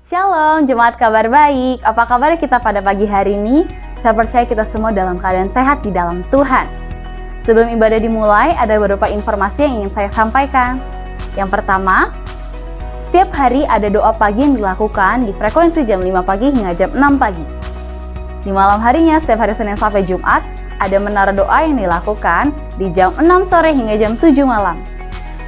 Shalom, jemaat kabar baik. Apa kabar kita pada pagi hari ini? Saya percaya kita semua dalam keadaan sehat di dalam Tuhan. Sebelum ibadah dimulai, ada beberapa informasi yang ingin saya sampaikan. Yang pertama, setiap hari ada doa pagi yang dilakukan di frekuensi jam 5 pagi hingga jam 6 pagi. Di malam harinya, setiap hari Senin sampai Jumat, ada menara doa yang dilakukan di jam 6 sore hingga jam 7 malam.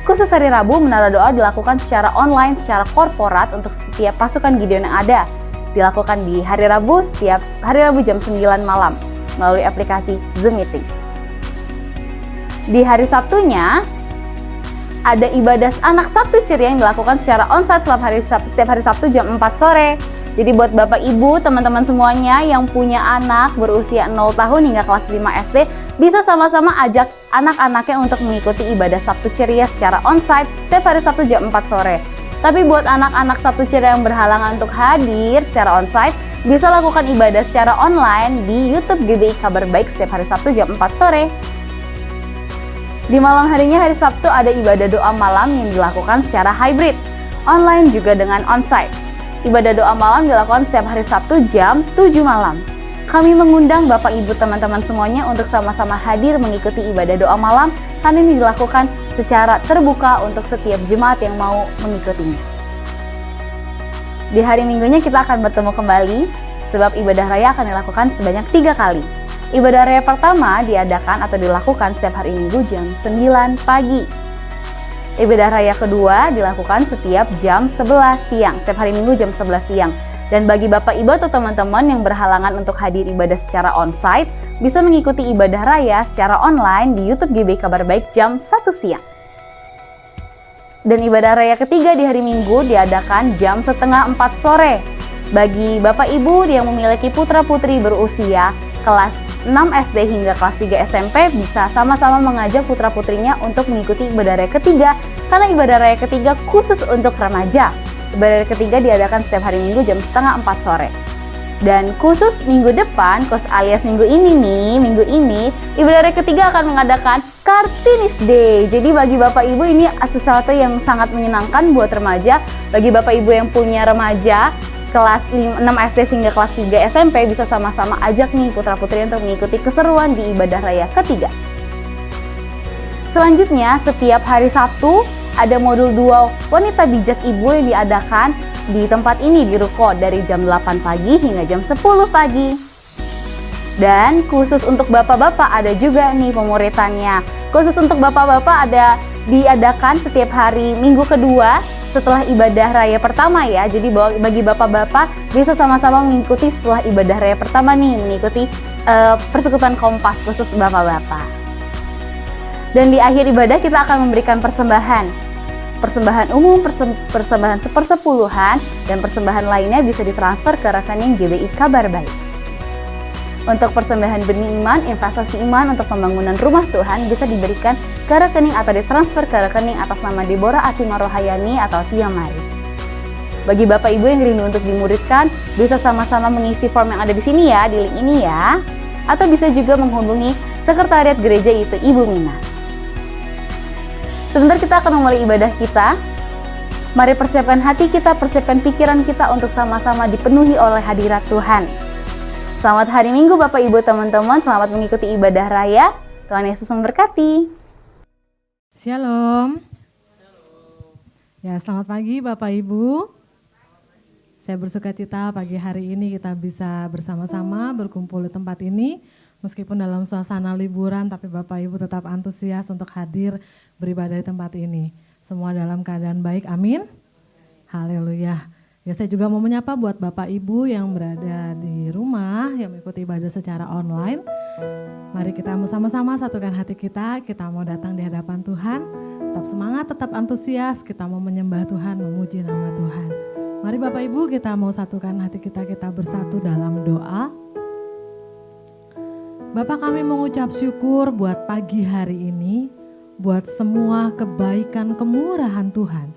Khusus hari Rabu, menara doa dilakukan secara online, secara korporat untuk setiap pasukan Gideon yang ada. Dilakukan di hari Rabu, setiap hari Rabu jam 9 malam, melalui aplikasi Zoom Meeting. Di hari Sabtunya, ada ibadah anak Sabtu ceria yang dilakukan secara onsite setiap hari Sabtu jam 4 sore. Jadi buat Bapak Ibu, teman-teman semuanya yang punya anak berusia 0 tahun hingga kelas 5 SD, bisa sama-sama ajak anak-anaknya untuk mengikuti ibadah Sabtu ceria secara onsite setiap hari Sabtu jam 4 sore. Tapi buat anak-anak Sabtu ceria yang berhalangan untuk hadir secara onsite, bisa lakukan ibadah secara online di YouTube GBI Kabar Baik setiap hari Sabtu jam 4 sore. Di malam harinya hari Sabtu ada ibadah doa malam yang dilakukan secara hybrid, online juga dengan onsite. Ibadah doa malam dilakukan setiap hari Sabtu jam 7 malam. Kami mengundang Bapak Ibu teman-teman semuanya untuk sama-sama hadir mengikuti ibadah doa malam, karena ini dilakukan secara terbuka untuk setiap jemaat yang mau mengikutinya. Di hari Minggunya kita akan bertemu kembali, sebab ibadah raya akan dilakukan sebanyak 3 kali. Ibadah raya pertama diadakan atau dilakukan setiap hari Minggu jam 9 pagi. Ibadah raya kedua dilakukan setiap jam 11 siang, setiap hari Minggu jam 11 siang. Dan bagi Bapak Ibu atau teman-teman yang berhalangan untuk hadir ibadah secara onsite, bisa mengikuti ibadah raya secara online di YouTube GBI Kabar Baik jam 1 siang. Dan ibadah raya ketiga di hari Minggu diadakan jam setengah 4 sore. Bagi Bapak Ibu yang memiliki putra-putri berusia kelas 6 SD hingga kelas 3 SMP, bisa sama-sama mengajak putra-putrinya untuk mengikuti ibadah raya ketiga, karena ibadah raya ketiga khusus untuk remaja. Ibadah raya ketiga diadakan setiap hari Minggu jam setengah 4 sore. Dan khusus minggu depan, alias minggu ini, ibadah raya ketiga akan mengadakan Kartinis Day. Jadi bagi Bapak Ibu ini sesuatu yang sangat menyenangkan buat remaja. Bagi Bapak Ibu yang punya remaja kelas 6 SD hingga kelas 3 SMP, bisa sama-sama ajak nih putra-putri untuk mengikuti keseruan di ibadah raya ketiga. Selanjutnya, setiap hari Sabtu ada modul 2 Wanita Bijak Ibu yang diadakan di tempat ini di Ruko dari jam 8 pagi hingga jam 10 pagi. Dan khusus untuk bapak-bapak ada juga nih pemuritannya. Khusus untuk bapak-bapak ada diadakan setiap hari Minggu kedua setelah ibadah raya pertama ya. Jadi bagi bapak-bapak bisa sama-sama mengikuti setelah ibadah raya pertama nih, mengikuti persekutuan Kompas khusus bapak-bapak. Dan di akhir ibadah kita akan memberikan persembahan umum, persembahan sepersepuluhan, dan persembahan lainnya bisa ditransfer ke rekening GBI Kabar Baik. Untuk persembahan benih iman, investasi iman untuk pembangunan rumah Tuhan bisa diberikan ke rekening atau ditransfer ke rekening atas nama Deborah Asima Rohayani atau Tia Mari. Bagi Bapak Ibu yang rindu untuk dimuridkan, bisa sama-sama mengisi form yang ada di sini ya, di link ini ya. Atau bisa juga menghubungi sekretariat gereja itu Ibu Mina. Sebentar kita akan memulai ibadah kita. Mari persiapkan hati kita, persiapkan pikiran kita untuk sama-sama dipenuhi oleh hadirat Tuhan. Selamat hari Minggu Bapak Ibu teman-teman, selamat mengikuti ibadah raya. Tuhan Yesus memberkati. Shalom. Ya, selamat pagi Bapak Ibu. Saya bersuka cita pagi hari ini kita bisa bersama-sama berkumpul di tempat ini. Meskipun dalam suasana liburan, tapi Bapak Ibu tetap antusias untuk hadir beribadah di tempat ini. Semua dalam keadaan baik, amin. Haleluya. Ya, saya juga mau menyapa buat Bapak Ibu yang berada di rumah, yang mengikuti ibadah secara online. Mari kita sama-sama satukan hati kita mau datang di hadapan Tuhan. Tetap semangat, tetap antusias, kita mau menyembah Tuhan, memuji nama Tuhan. Mari Bapak Ibu kita mau satukan hati kita bersatu dalam doa. Bapak, kami mengucap syukur buat pagi hari ini, buat semua kebaikan kemurahan Tuhan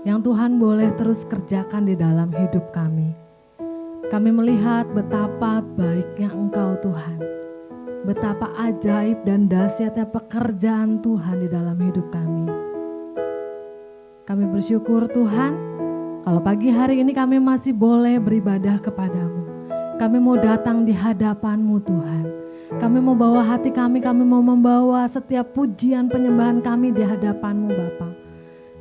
yang Tuhan boleh terus kerjakan di dalam hidup kami. Kami melihat betapa baiknya Engkau Tuhan, betapa ajaib dan dahsyatnya pekerjaan Tuhan di dalam hidup kami. Kami bersyukur Tuhan, Kalau pagi hari ini kami masih boleh beribadah kepadamu. Kami mau datang di hadapan-Mu Tuhan. Kami mau bawa hati kami mau membawa setiap pujian penyembahan kami di hadapan-Mu Bapa.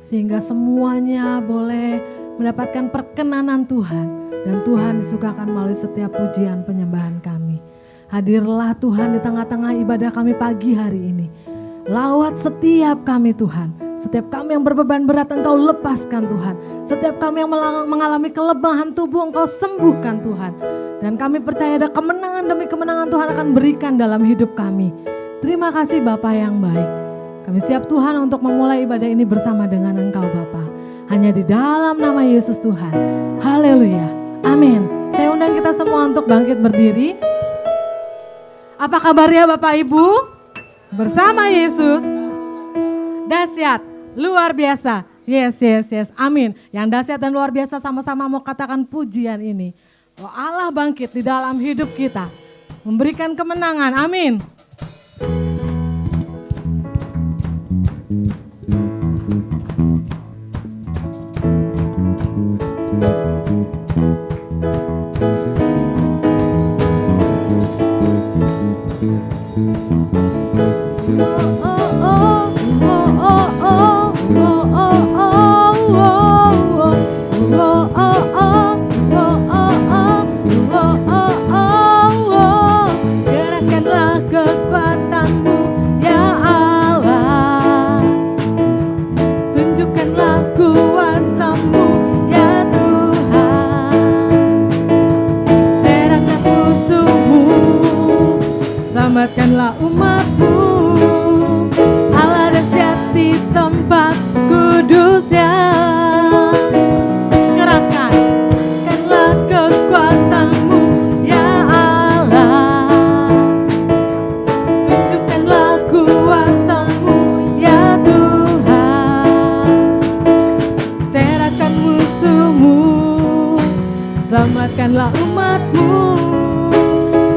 Sehingga semuanya boleh mendapatkan perkenanan Tuhan. Dan Tuhan disukakan melalui setiap pujian penyembahan kami. Hadirlah Tuhan di tengah-tengah ibadah kami pagi hari ini. Lawat setiap kami Tuhan. Setiap kami yang berbeban berat Engkau lepaskan Tuhan. Setiap kami yang mengalami kelemahan tubuh Engkau sembuhkan Tuhan. Dan kami percaya ada kemenangan demi kemenangan Tuhan akan berikan dalam hidup kami. Terima kasih Bapa yang baik. Kami siap Tuhan untuk memulai ibadah ini bersama dengan Engkau Bapa. Hanya di dalam nama Yesus Tuhan. Haleluya. Amin. Saya undang kita semua untuk bangkit berdiri. Apa kabarnya Bapak Ibu? Bersama Yesus. Dahsyat, luar biasa. Yes. Amin. Yang dahsyat dan luar biasa sama-sama mau katakan pujian ini. Oh, Allah bangkit di dalam hidup kita. Memberikan kemenangan. Amin. Gerakkanlah kekuatan-Mu ya Allah. Tunjukkanlah kuasa-Mu ya Tuhan. Serahkan musuh-Mu, selamatkanlah umat-Mu. Allah dahsyat di tempat kudus-Nya. Gerakkanlah kekuatan-Mu ya Allah. Tunjukkanlah kuasa-Mu ya Tuhan. Serahkan musuh-Mu, selamatkanlah umat-Mu.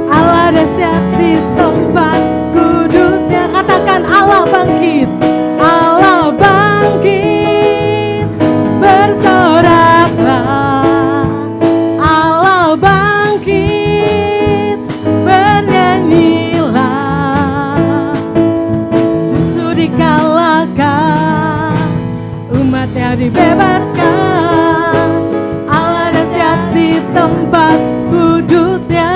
Allah dahsyat di tempat kudus-Nya. Katakan Allah bangkit. Allah bangkit. Bersoraklah. Allah bangkit. Bernyanyilah. Musuh dikalahkan, umat-Nya dibebaskan. Allah dahsyat di tempat kudus-Nya.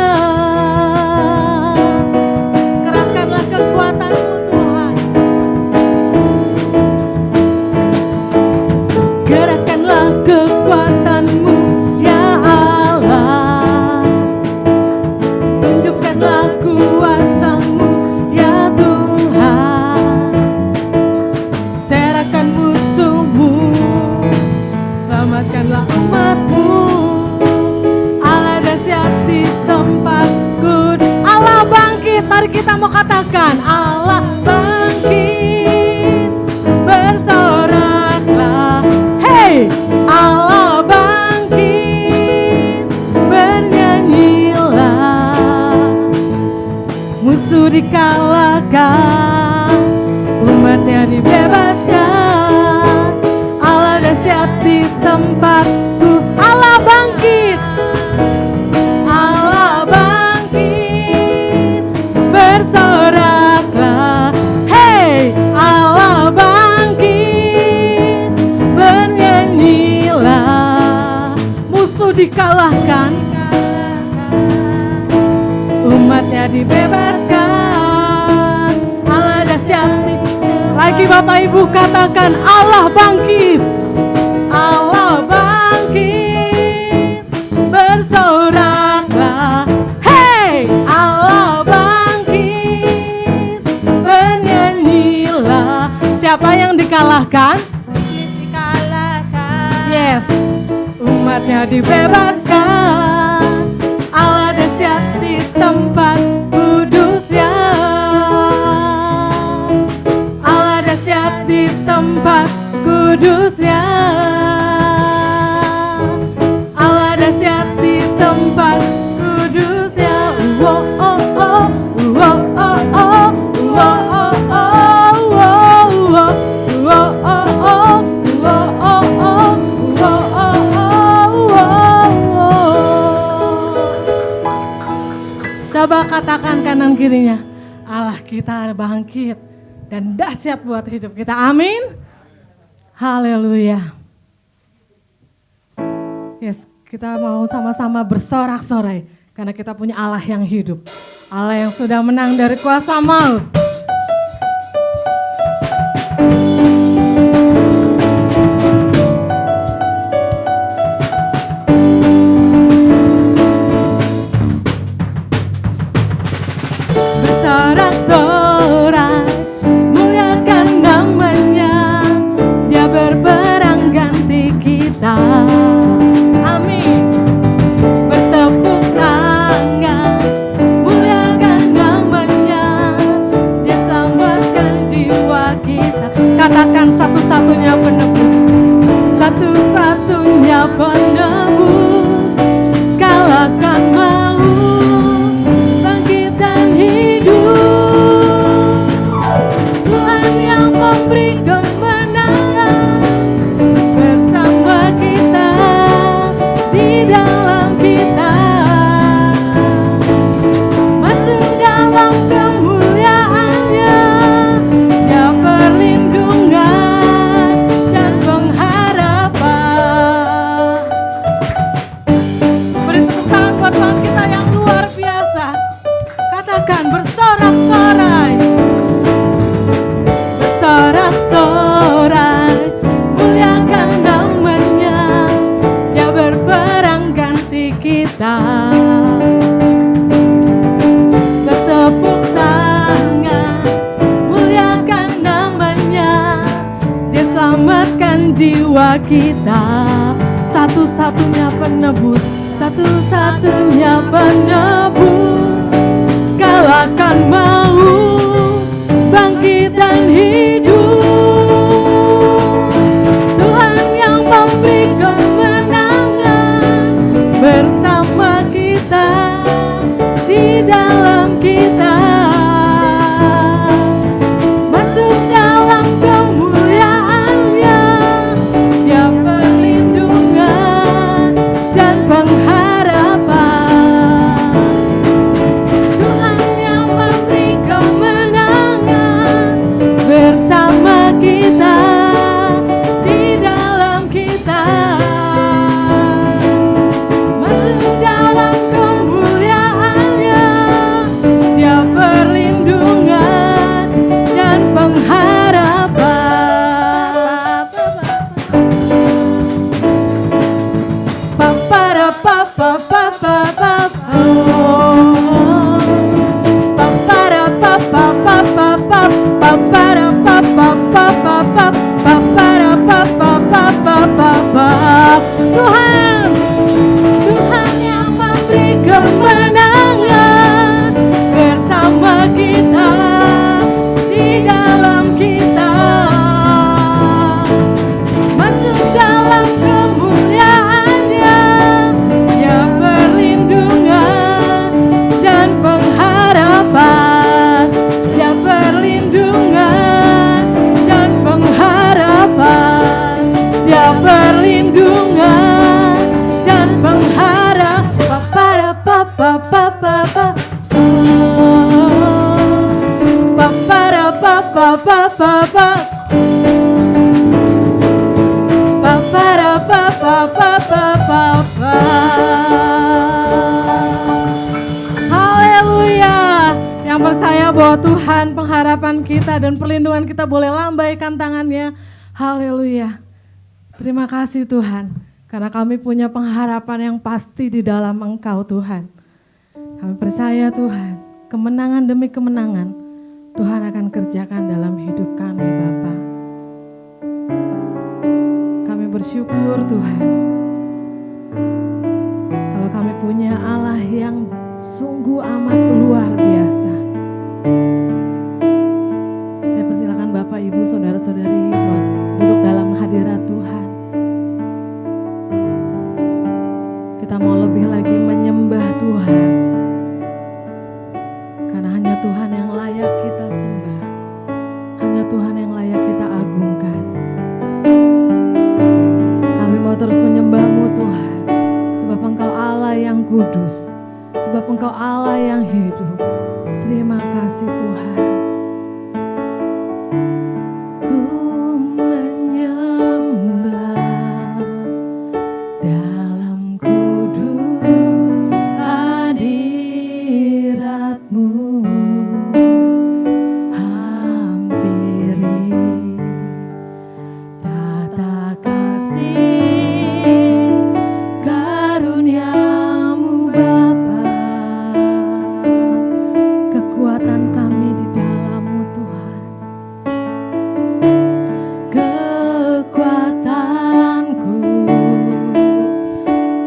Kerahkanlah kekuatan-Mu Tuhan. Gerakkanlah kekuatan-Mu ya Allah. Tunjukkanlah kuasa-Mu ya Tuhan. Serahkan musuh-Mu, selamatkanlah umat-Mu. Allah dahsyat di tempat kudus. Allah bangkit. Mari kita mau katakan Allah bangkit. Bersoraklah. Hey, Allah bangkit. Bernyanyilah. Musuh dikalahkan, umat-Nya dibebaskan. Allah dahsyat di tempatku. Allah bangkit. Allah bangkit. Bersoraklah. Hey, Allah bangkit. Bernyanyilah. Musuh dikalahkan, umat-Nya dibebaskan. Allah dahsyat. Lagi Bapak Ibu katakan Allah bangkit. Allah bangkit. Bersoraklah. Hey, Allah bangkit. Bernyanyilah. Siapa yang dikalahkan? Yesus dikalahkan. Yes. Umat-Nya dibebaskan. Allah dahsyat di tempat kudus-Nya. Allah dahsyat di tempat kudus-Nya. Allah dahsyat di tempat kudus-Nya. Oh oh oh, oh oh oh, oh oh oh, oh oh oh, oh oh oh, oh oh oh, oh oh oh. Coba katakan kanan kirinya, Allah kita bangkit dan dahsyat buat hidup kita. Amin. Haleluya. Yes, kita mau sama-sama bersorak-sorai karena kita punya Allah yang hidup. Allah yang sudah menang dari kuasa maut. Bersorak-sorai, muliakan namanya, Dia berperang ganti kita. Amin. Bertepuk tangan, muliakan namanya, Dia selamatkan jiwa kita. Katakan satu-satunya penebus, satu-satunya penebus, kalahkan maut, bangkit dan hidup. Tuhan yang memberi kemenangan bersama kita, di dalam kita, masuk dalam kemuliaannya, Dia perlindungan dan pengharapan. Beri tepuk tangan buat Tuhan kita yang luar biasa. Katakan bersorak-sorai, bersorak-sorai, muliakan namanya, Dia berperang ganti kita. Bertepuk tangan, muliakan namanya, Dia selamatkan jiwa kita. Satu-satunya penebus, satu-satunya penebus, kalahkan maut, bangkit dan hidup. Tuhan yang memberi kemenangan bersama kita, di dalam kita, masuk dalam kemuliaannya, Dia perlindungan dan pengharapan. Tuhan yang memberi kemenangan bersama kita, di dalam kita, masuk dalam kemuliaannya, Dia perlindungan dan pengharapan. Tuhan, Tuhan yang memberi kemenangan bersama kita, di dalam kita, masuk dalam kemuliaannya, Dia perlindungan dan pengharapan, Dia perlindungan dan pengharapan, Dia perlindungan dan pengharapan. Haleluya. Yang percaya bahwa Tuhan pengharapan kita dan perlindungan kita, boleh lambaikan tangannya. Haleluya. Terima kasih Tuhan, karena kami punya pengharapan yang pasti di dalam Engkau Tuhan. Kami percaya Tuhan, kemenangan demi kemenangan Tuhan akan kerjakan dalam hidup kami Bapa. Kami bersyukur Tuhan, kalau kami punya Allah yang sungguh amat luar biasa. Saya persilakan Bapak, Ibu, Saudara-saudari buat duduk dalam hadirat Tuhan. Kita mau lebih lagi menyembah Tuhan, karena hanya Tuhan yang layak kita sembah, hanya Tuhan yang layak kita agungkan. Kami mau terus menyembah-Mu Tuhan, sebab Engkau Allah yang kudus, sebab sebab Engkau Allah yang hidup. Terima kasih Tuhan. Ku menyembah dalam kudus hadirat-Mu, hampiri tata kasih karunia-Mu Bapa. Kekuatan kami di dalam-Mu Tuhan. Kekuatanku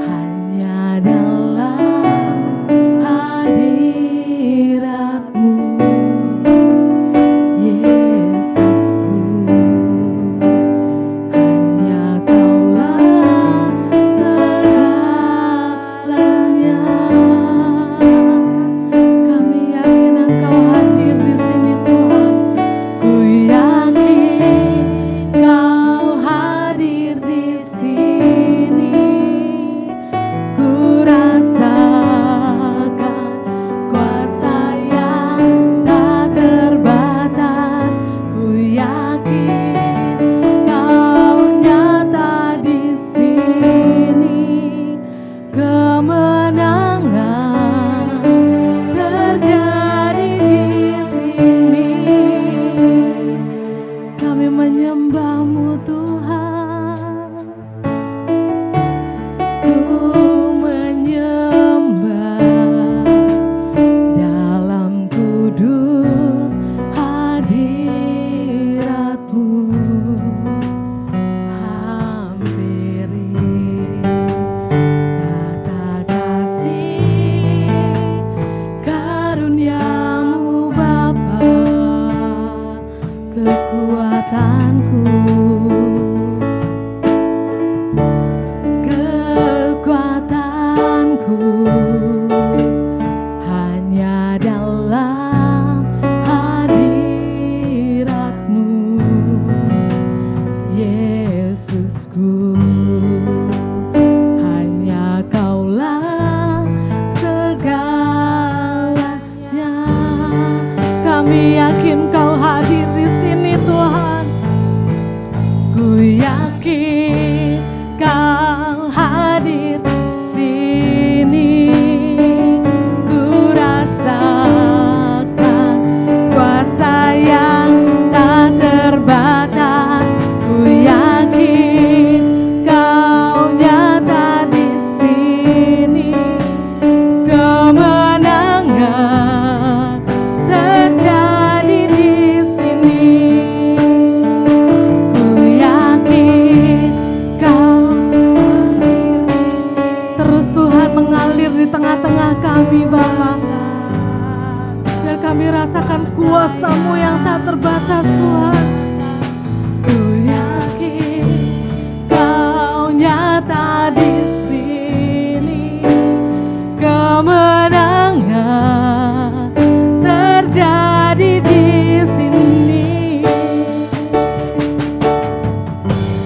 hanya dalam hadirat-Mu, Yesusku. Hanya Kaulah segalanya. Kami yakin Engkau hadir di sini Tuhan. Ku yakin Kau hadir di sini. Ku rasakan kuasa yang tak terbatas. Ku yakin Kau nyata di sini. Kemenangan terjadi di sini. Kami menyembah-Mu Tuhan. Ku menyembah dalam kudus hadirat-Mu, hampiri tata kasih karunia-Mu Bapa. Kekuatanku, kekuatanku hanya dalam hadirat-Mu, Yesusku. Hanya Kaulah segalanya. Kami yakin Kau hadir di sini Tuhan. Ku yakin Kau hadir sini. Ku rasakan kuasa yang tak terbatas. Ku yakin Kau nyata di sini. Kemenangan terjadi di sini. Ku yakin Kau terus Tuhan mengalir di tengah-tengah kami Bapa. Biar kami rasakan kuasa-Mu yang tak terbatas Tuhan. Ku yakin Kau nyata di sini. Kemenangan terjadi di sini.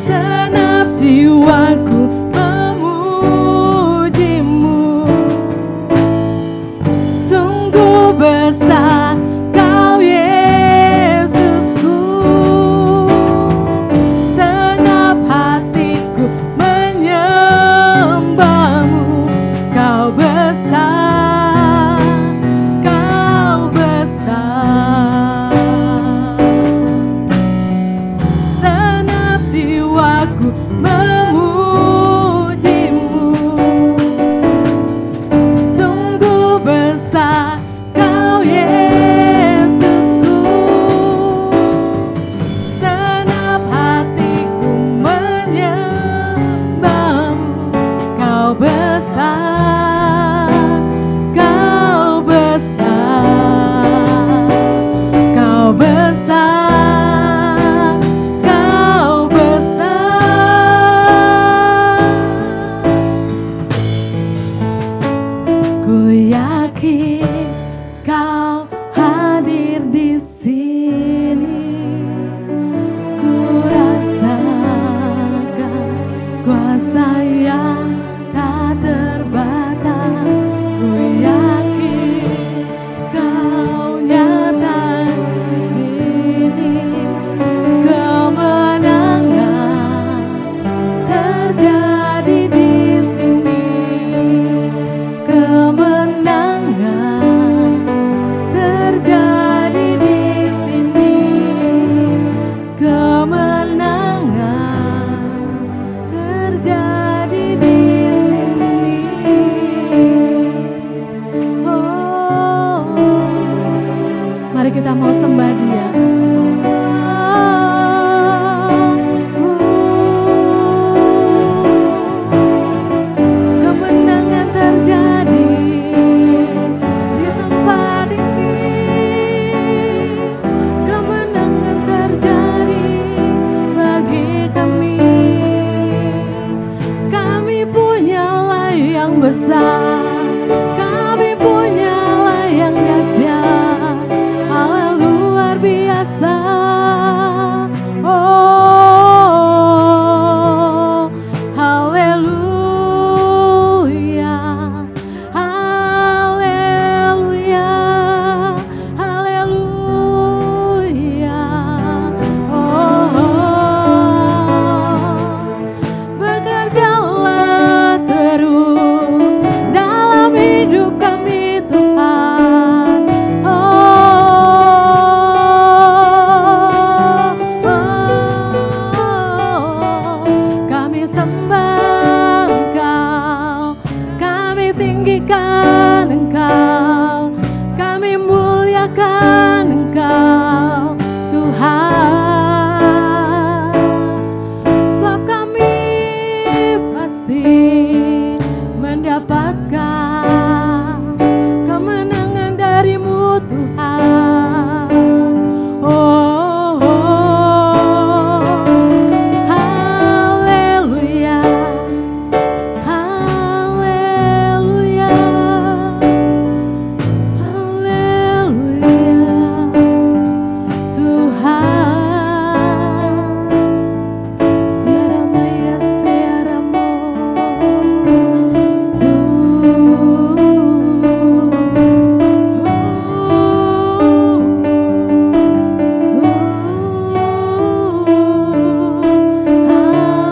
Senap jiwaku memuji-Mu. Sungguh besar Kau Yesusku. Senap hatiku menyembah-Mu. Kau besar, Kau besar. Senap jiwaku memuji-Mu. Sungguh besar Kau Yesusku. Senap hatiku menyembah-Mu. Kau besar, Kau besar. Kau besar, Kau besar. Ku yakin Kau hadir di sini. Ku rasakan kuasa yang tak terbatas. Ku yakin besar, kami punyalah yang dahsyat, Allah luar biasa. Oh, haleluya, haleluya, haleluya. Bekerjalah terus dalam hidup kami Tuhan. Kami sembah Engkau, kami tinggikan Engkau, kami muliakan Engkau Tuhan. Sebab kami pasti mendapatkan kemenangan dari-Mu Tuhan. Oh, haleluya, haleluya, haleluya, Tuhan. Ya Rama ya Searamo.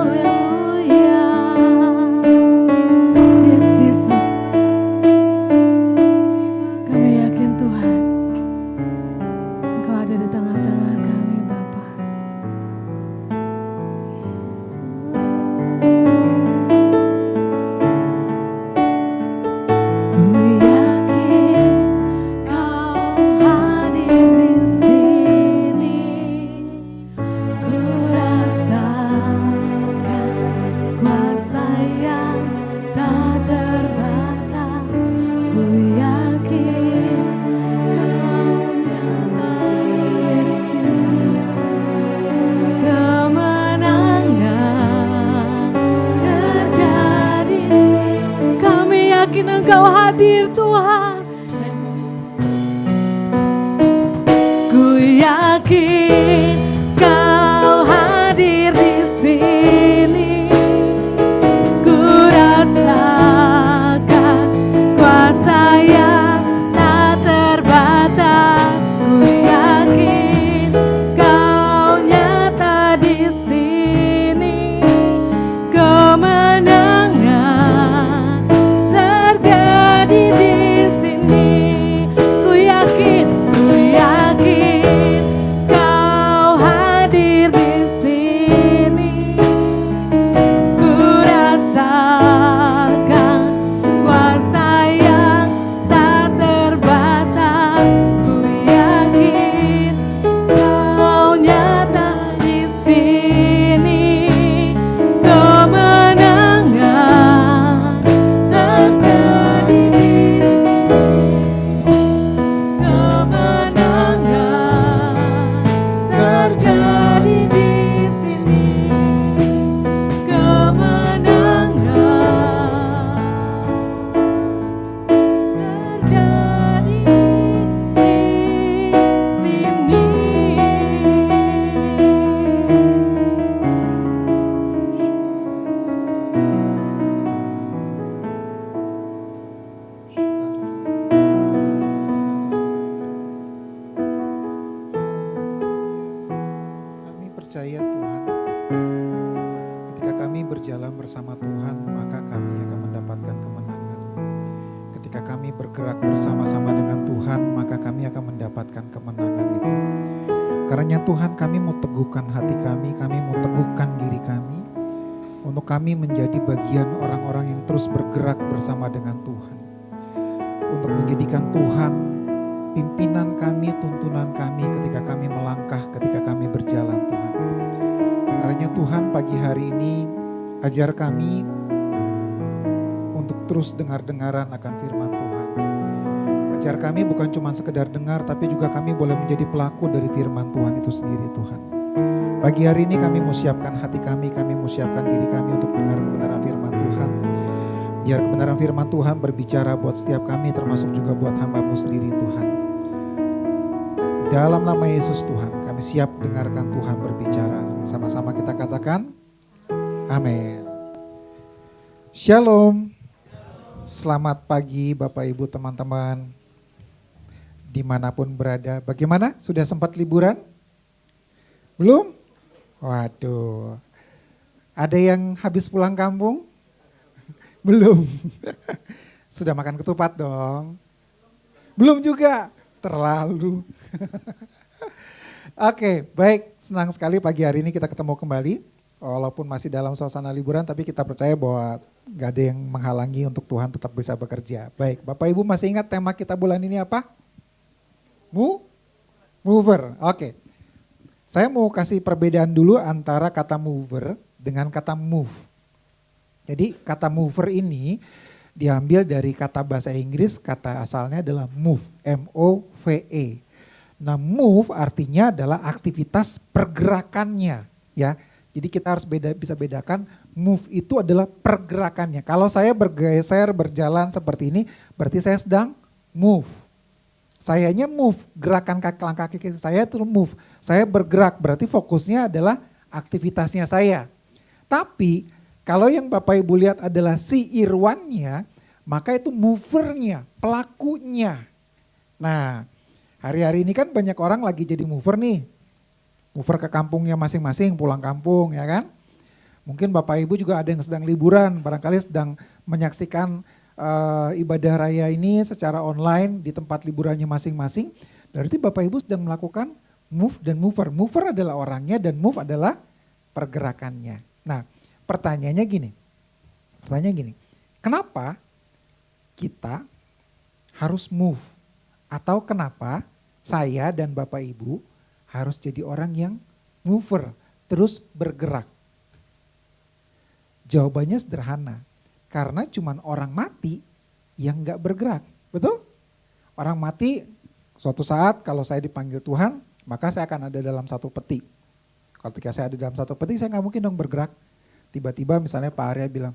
Haleluya. Yes Jesus. Kami yakin Tuhan, Engkau ada di tengah-tengah kami Bapa. Ku yakin Kau hadir di sini. Ku rasakan kuasa yang tak terbatas. Ku yakin Kau nyata, yes Jesus. Kemenangan terjadi. Kami yakin Engkau hadir Tuhan. Ku yakin Kau hadir di sini. Ku rasakan kuasa yang tak terbatas. Ku yakin Kau nyata di sini. Kemenangan terjadi di sini. Ku yakin Kau hadir di sini. Ku rasakan kuasa yang tak terbatas. Ku yakin Kau nyata di sini. Kemenangan terjadi di sini. Kemenangan terjadi di sini. Kemenangan terjadi di sini. Kami percaya Tuhan, ketika kami berjalan bersama Tuhan, maka kami akan mendapatkan kemenangan. Ketika kami bergerak bersama-sama dengan Tuhan, maka kami akan mendapatkan kemenangan itu. Karena Tuhan, kami mau teguhkan hati kami mau teguhkan diri kami, untuk kami menjadi bagian orang-orang yang terus bergerak bersama dengan Tuhan. Untuk menjadikan Tuhan pimpinan kami, tuntunan kami ketika kami melangkah, ketika kami berjalan Tuhan. Karena Tuhan, pagi hari ini ajar kami untuk terus dengar-dengaran akan firman Tuhan. Ajar kami bukan cuma sekedar dengar, tapi juga kami boleh menjadi pelaku dari firman Tuhan itu sendiri Tuhan. Pagi hari ini kami mau siapkan hati kami mau siapkan diri kami untuk dengar kebenaran firman Tuhan. Biar kebenaran firman Tuhan berbicara buat setiap kami, termasuk juga buat hamba-Mu sendiri Tuhan. Di dalam nama Yesus Tuhan, kami siap dengarkan Tuhan berbicara. Sama-sama kita katakan, amin. Shalom. Selamat pagi Bapak Ibu teman-teman, dimanapun berada. Bagaimana? Sudah sempat liburan? Belum? Waduh. Ada yang habis pulang kampung? Belum. Sudah makan ketupat dong? Belum juga? Terlalu. Oke, baik. Senang sekali pagi hari ini kita ketemu kembali. Walaupun masih dalam suasana liburan, tapi kita percaya bahwa gak ada yang menghalangi untuk Tuhan tetap bisa bekerja. Baik, Bapak Ibu masih ingat tema kita bulan ini apa? Mover. Oke. Saya mau kasih perbedaan dulu antara kata mover dengan kata move. Jadi kata mover ini diambil dari kata bahasa Inggris, kata asalnya adalah move, M-O-V-E. Nah move artinya adalah aktivitas pergerakannya ya. Jadi kita harus bisa bedakan move itu adalah pergerakannya. Kalau saya bergeser, berjalan seperti ini berarti saya sedang move. Sayanya move, gerakan langkah kaki saya itu move. Saya bergerak berarti fokusnya adalah aktivitasnya saya. Tapi kalau yang Bapak Ibu lihat adalah si Irwannya, maka itu movernya, pelakunya. Nah, hari-hari ini kan banyak orang lagi jadi mover nih. Mover ke kampungnya masing-masing, pulang kampung ya kan. Mungkin Bapak Ibu juga ada yang sedang liburan, barangkali sedang menyaksikan ibadah raya ini secara online di tempat liburannya masing-masing. Berarti Bapak Ibu sedang melakukan move dan mover. Mover adalah orangnya dan move adalah pergerakannya. Nah, pertanyaannya gini, kenapa kita harus move? Atau kenapa saya dan Bapak Ibu harus jadi orang yang mover, terus bergerak? Jawabannya sederhana, karena cuman orang mati yang gak bergerak, betul? Orang mati suatu saat kalau saya dipanggil Tuhan, maka saya akan ada dalam satu peti. Ketika saya ada dalam satu peti, saya gak mungkin dong bergerak. Tiba-tiba misalnya Pak Arya bilang,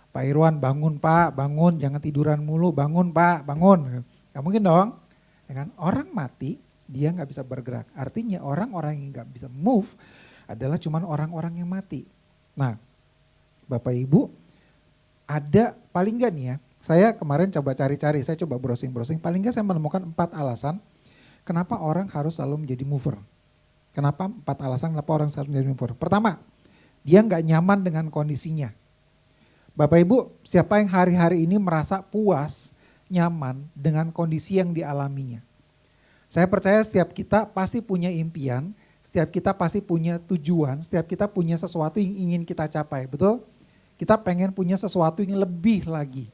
Pak Irwan bangun Pak, bangun, jangan tiduran mulu, bangun Pak, bangun. Gak mungkin dong. Ya kan? Orang mati, dia gak bisa bergerak. Artinya orang-orang yang gak bisa move adalah cuman orang-orang yang mati. Nah, Bapak Ibu, ada paling gak nih ya, saya kemarin coba cari-cari, saya coba browsing-browsing, paling gak saya menemukan 4 alasan kenapa orang harus selalu menjadi mover. Kenapa 4 alasan kenapa orang selalu menjadi mover. Pertama, dia gak nyaman dengan kondisinya. Bapak Ibu, siapa yang hari-hari ini merasa puas, nyaman dengan kondisi yang dialaminya? Saya percaya setiap kita pasti punya impian, setiap kita pasti punya tujuan, setiap kita punya sesuatu yang ingin kita capai, betul? Kita pengen punya sesuatu yang lebih lagi.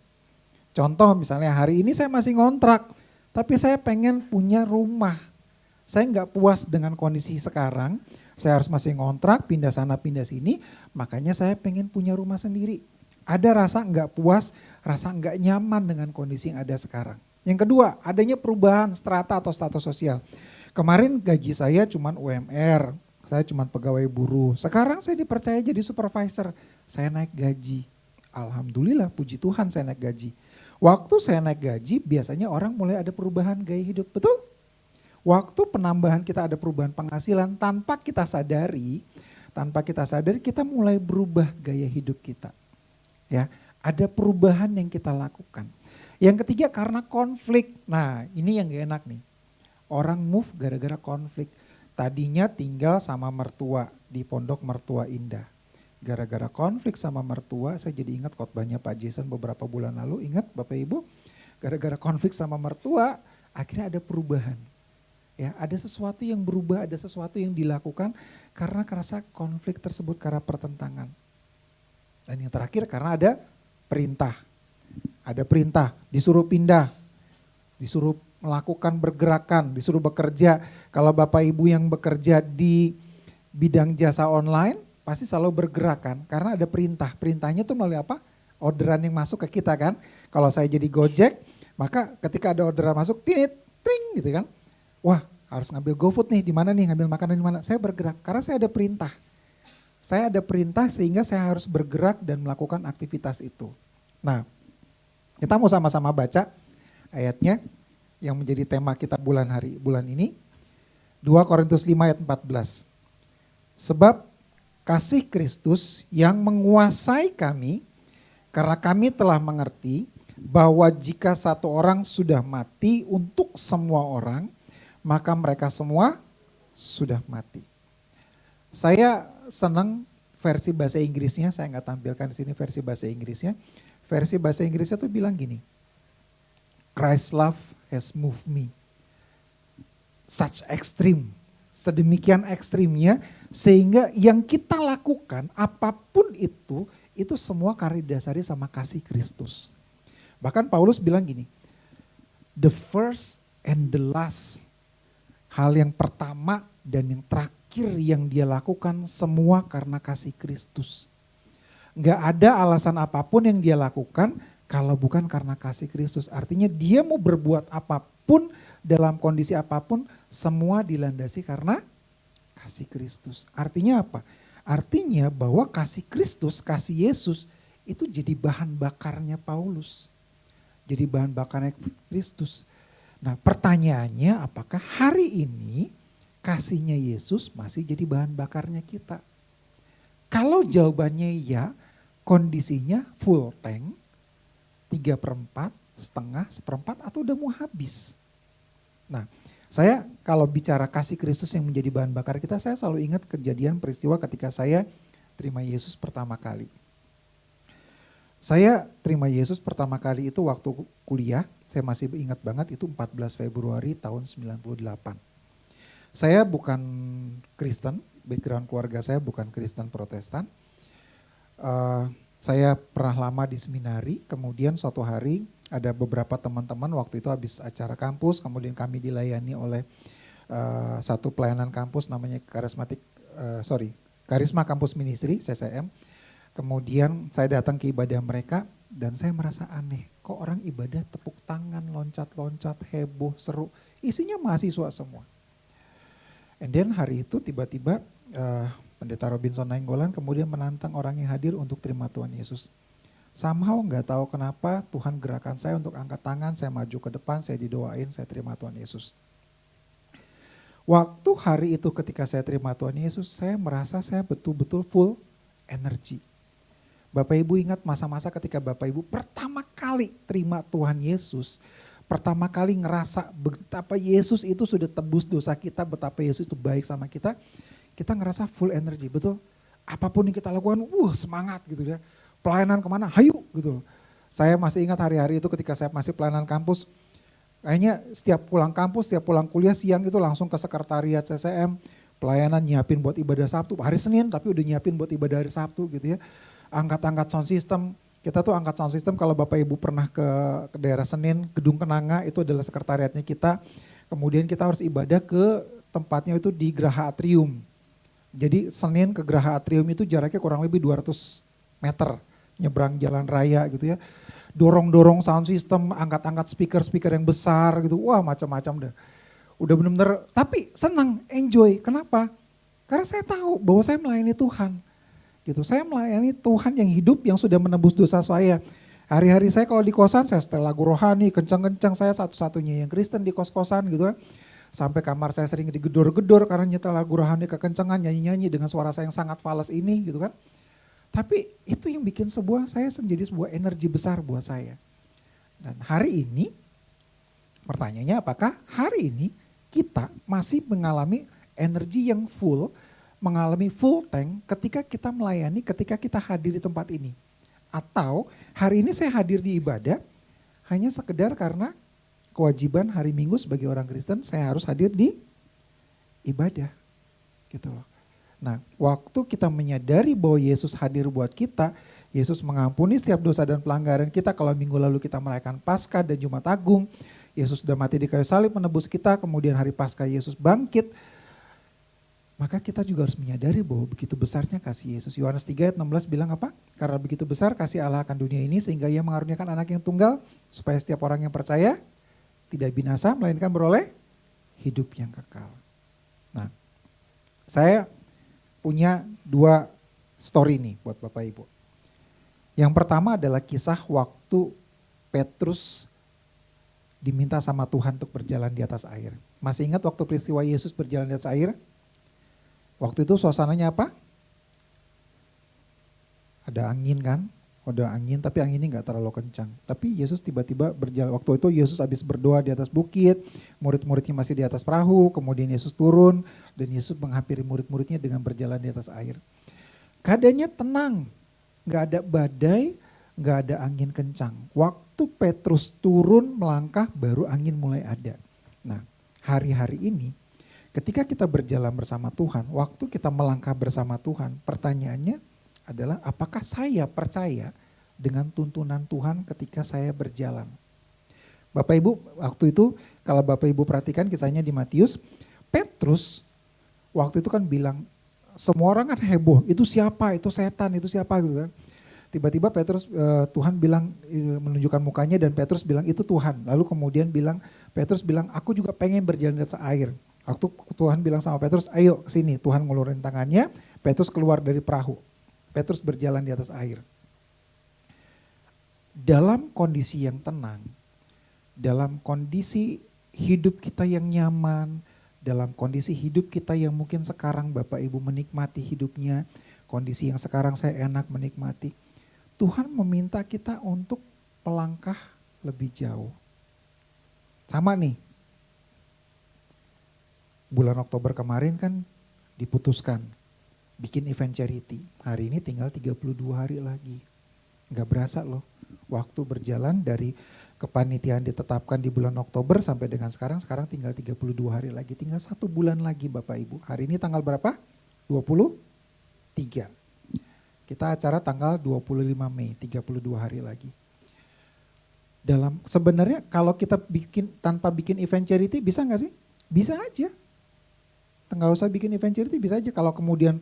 Contoh misalnya hari ini saya masih ngontrak, tapi saya pengen punya rumah. Saya nggak puas dengan kondisi sekarang, saya harus masih ngontrak, pindah sana pindah sini, makanya saya pengen punya rumah sendiri. Ada rasa nggak puas, rasa nggak nyaman dengan kondisi yang ada sekarang. Yang kedua, adanya perubahan strata atau status sosial. Kemarin gaji saya cuma UMR, saya cuma pegawai buruh. Sekarang saya dipercaya jadi supervisor, saya naik gaji. Alhamdulillah, puji Tuhan saya naik gaji. Waktu saya naik gaji, biasanya orang mulai ada perubahan gaya hidup, betul? Waktu penambahan kita ada perubahan penghasilan, tanpa kita sadari kita mulai berubah gaya hidup kita. Ya, ada perubahan yang kita lakukan. Yang ketiga karena konflik. Nah, ini yang gak enak nih. Orang move gara-gara konflik. Tadinya tinggal sama mertua di Pondok Mertua Indah. Gara-gara konflik sama mertua, saya jadi ingat khotbahnya Pak Jason beberapa bulan lalu. Ingat Bapak Ibu, gara-gara konflik sama mertua, akhirnya ada perubahan. Ya, ada sesuatu yang berubah, ada sesuatu yang dilakukan karena kerasa konflik tersebut, karena pertentangan. Dan yang terakhir karena ada perintah. Ada perintah, disuruh pindah, disuruh melakukan bergerakan, disuruh bekerja. Kalau Bapak Ibu yang bekerja di bidang jasa online, pasti selalu bergerakan karena ada perintah. Perintahnya itu melalui apa? Orderan yang masuk ke kita kan. Kalau saya jadi Gojek, maka ketika ada orderan masuk, tinit, ting gitu kan. Wah, harus ngambil GoFood nih, di mana nih, ngambil makanan di mana. Saya bergerak karena saya ada perintah. Saya ada perintah sehingga saya harus bergerak dan melakukan aktivitas itu. Nah, Kita mau sama-sama baca ayatnya yang menjadi tema kita bulan ini. 2 Korintus 5 ayat 14. Sebab kasih Kristus yang menguasai kami, karena kami telah mengerti bahwa jika satu orang sudah mati untuk semua orang, maka mereka semua sudah mati. Saya senang versi bahasa Inggrisnya, saya nggak tampilkan di sini versi bahasa Inggrisnya. Versi bahasa Inggrisnya tuh bilang gini, Christ's love has moved me. Such extreme, sedemikian ekstrimnya, sehingga yang kita lakukan apapun itu semua karena didasari sama kasih Kristus. Bahkan Paulus bilang gini, the first and the last, hal yang pertama dan yang terakhir yang dia lakukan semua karena kasih Kristus. Gak ada alasan apapun yang dia lakukan kalau bukan karena kasih Kristus. Artinya dia mau berbuat apapun dalam kondisi apapun semua dilandasi karena kasih Kristus. Artinya apa? Artinya bahwa kasih Kristus, kasih Yesus itu jadi bahan bakarnya Paulus. Jadi bahan bakarnya Kristus. Nah pertanyaannya apakah hari ini kasihnya Yesus masih jadi bahan bakarnya kita? Kalau jawabannya ya, kondisinya full tank, 3/4, setengah, 1/4 atau udah mau habis. Nah saya kalau bicara kasih Kristus yang menjadi bahan bakar kita, saya selalu ingat kejadian peristiwa ketika saya terima Yesus pertama kali. Saya terima Yesus pertama kali itu waktu kuliah, saya masih ingat banget itu 14 Februari tahun 98. Saya bukan Kristen, background keluarga saya bukan Kristen Protestan. Saya pernah lama di seminari, kemudian suatu hari ada beberapa teman-teman waktu itu habis acara kampus, kemudian kami dilayani oleh satu pelayanan kampus namanya Karisma Kampus Ministry, CCM. Kemudian saya datang ke ibadah mereka dan saya merasa aneh, kok orang ibadah tepuk tangan, loncat-loncat, heboh, seru, isinya mahasiswa semua. And then hari itu tiba-tiba Pendeta Robinson Nainggolan kemudian menantang orang yang hadir untuk terima Tuhan Yesus. Somehow nggak tahu kenapa Tuhan gerakan saya untuk angkat tangan, saya maju ke depan, saya didoain, saya terima Tuhan Yesus. Waktu hari itu ketika saya terima Tuhan Yesus, saya merasa saya betul-betul full energi. Bapak Ibu ingat masa-masa ketika Bapak Ibu pertama kali terima Tuhan Yesus, pertama kali ngerasa betapa Yesus itu sudah tebus dosa kita, betapa Yesus itu baik sama kita ngerasa full energi, betul? Apapun yang kita lakukan, semangat gitu ya. Pelayanan kemana, hayu gitu. Saya masih ingat hari-hari itu ketika saya masih pelayanan kampus, kayaknya setiap pulang kampus, setiap pulang kuliah siang itu langsung ke sekretariat CCM, pelayanan nyiapin buat ibadah Sabtu, hari Senin tapi udah nyiapin buat ibadah hari Sabtu gitu ya. Angkat-angkat sound system, kita tuh angkat sound system kalau Bapak Ibu pernah ke daerah Senin, Gedung Kenanga itu adalah sekretariatnya kita. Kemudian kita harus ibadah ke tempatnya itu di Graha Atrium. Jadi Senin ke Graha Atrium itu jaraknya kurang lebih 200 meter, nyebrang jalan raya gitu ya. Dorong-dorong sound system, angkat-angkat speaker-speaker yang besar gitu, wah macam-macam dah. Udah bener-bener, tapi senang, enjoy. Kenapa? Karena saya tahu bahwa saya melayani Tuhan. Gitu. Saya melayani Tuhan yang hidup, yang sudah menebus dosa saya. Hari-hari saya kalau di kosan, saya setel lagu rohani, kencang-kencang, saya satu-satunya yang Kristen di kos-kosan gitu kan. Sampai kamar saya sering digedor-gedor karena nyetel lagu rohani kekencangan, nyanyi-nyanyi dengan suara saya yang sangat fals ini gitu kan. Tapi itu yang bikin saya menjadi sebuah energi besar buat saya. Dan hari ini, pertanyaannya apakah hari ini kita masih mengalami energi yang full, mengalami full tank ketika kita melayani, ketika kita hadir di tempat ini. Atau hari ini saya hadir di ibadah hanya sekedar karena kewajiban hari Minggu sebagai orang Kristen saya harus hadir di ibadah. Gitu loh. Nah, waktu kita menyadari bahwa Yesus hadir buat kita, Yesus mengampuni setiap dosa dan pelanggaran kita. Kalau minggu lalu kita merayakan Paskah dan Jumat Agung, Yesus sudah mati di kayu salib menebus kita, kemudian hari Paskah Yesus bangkit. Maka kita juga harus menyadari bahwa begitu besarnya kasih Yesus. Yohanes 3 ayat 16 bilang apa? Karena begitu besar kasih Allah akan dunia ini sehingga Ia mengaruniakan anak yang tunggal supaya setiap orang yang percaya tidak binasa melainkan beroleh hidup yang kekal. Nah, saya punya 2 story nih buat Bapak Ibu. Yang pertama adalah kisah waktu Petrus diminta sama Tuhan untuk berjalan di atas air. Masih ingat waktu peristiwa Yesus berjalan di atas air? Waktu itu suasananya apa? Ada angin kan? Ada angin, tapi anginnya nggak terlalu kencang. Tapi Yesus tiba-tiba berjalan. Waktu itu Yesus habis berdoa di atas bukit, murid-muridnya masih di atas perahu, kemudian Yesus turun, dan Yesus menghampiri murid-muridnya dengan berjalan di atas air. Keadaannya tenang, nggak ada badai, nggak ada angin kencang. Waktu Petrus turun melangkah, baru angin mulai ada. Nah, hari-hari ini, ketika kita berjalan bersama Tuhan, waktu kita melangkah bersama Tuhan, pertanyaannya adalah apakah saya percaya dengan tuntunan Tuhan ketika saya berjalan. Bapak Ibu, waktu itu kalau Bapak Ibu perhatikan kisahnya di Matius, Petrus waktu itu kan bilang, semua orang kan heboh, itu siapa, itu setan, itu siapa gitu kan. Tiba-tiba Petrus, Tuhan bilang, menunjukkan mukanya dan Petrus bilang itu Tuhan. Lalu kemudian Petrus bilang aku juga pengen berjalan di atas air. Waktu Tuhan bilang sama Petrus, ayo kesini, Tuhan ngeluarin tangannya, Petrus keluar dari perahu. Petrus berjalan di atas air. Dalam kondisi yang tenang, dalam kondisi hidup kita yang nyaman, dalam kondisi hidup kita yang mungkin sekarang Bapak Ibu menikmati hidupnya, kondisi yang sekarang saya enak menikmati, Tuhan meminta kita untuk melangkah lebih jauh. Sama nih, bulan Oktober kemarin kan diputuskan bikin event charity. Hari ini tinggal 32 hari lagi. Nggak berasa loh, waktu berjalan dari kepanitiaan ditetapkan di bulan Oktober sampai dengan sekarang tinggal 32 hari lagi. Tinggal 1 bulan lagi Bapak Ibu. Hari ini tanggal berapa? 23. Kita acara tanggal 25 Mei, 32 hari lagi. Sebenarnya kalau kita tanpa bikin event charity bisa nggak sih? Bisa aja. Nggak usah bikin event charity, bisa aja. Kalau kemudian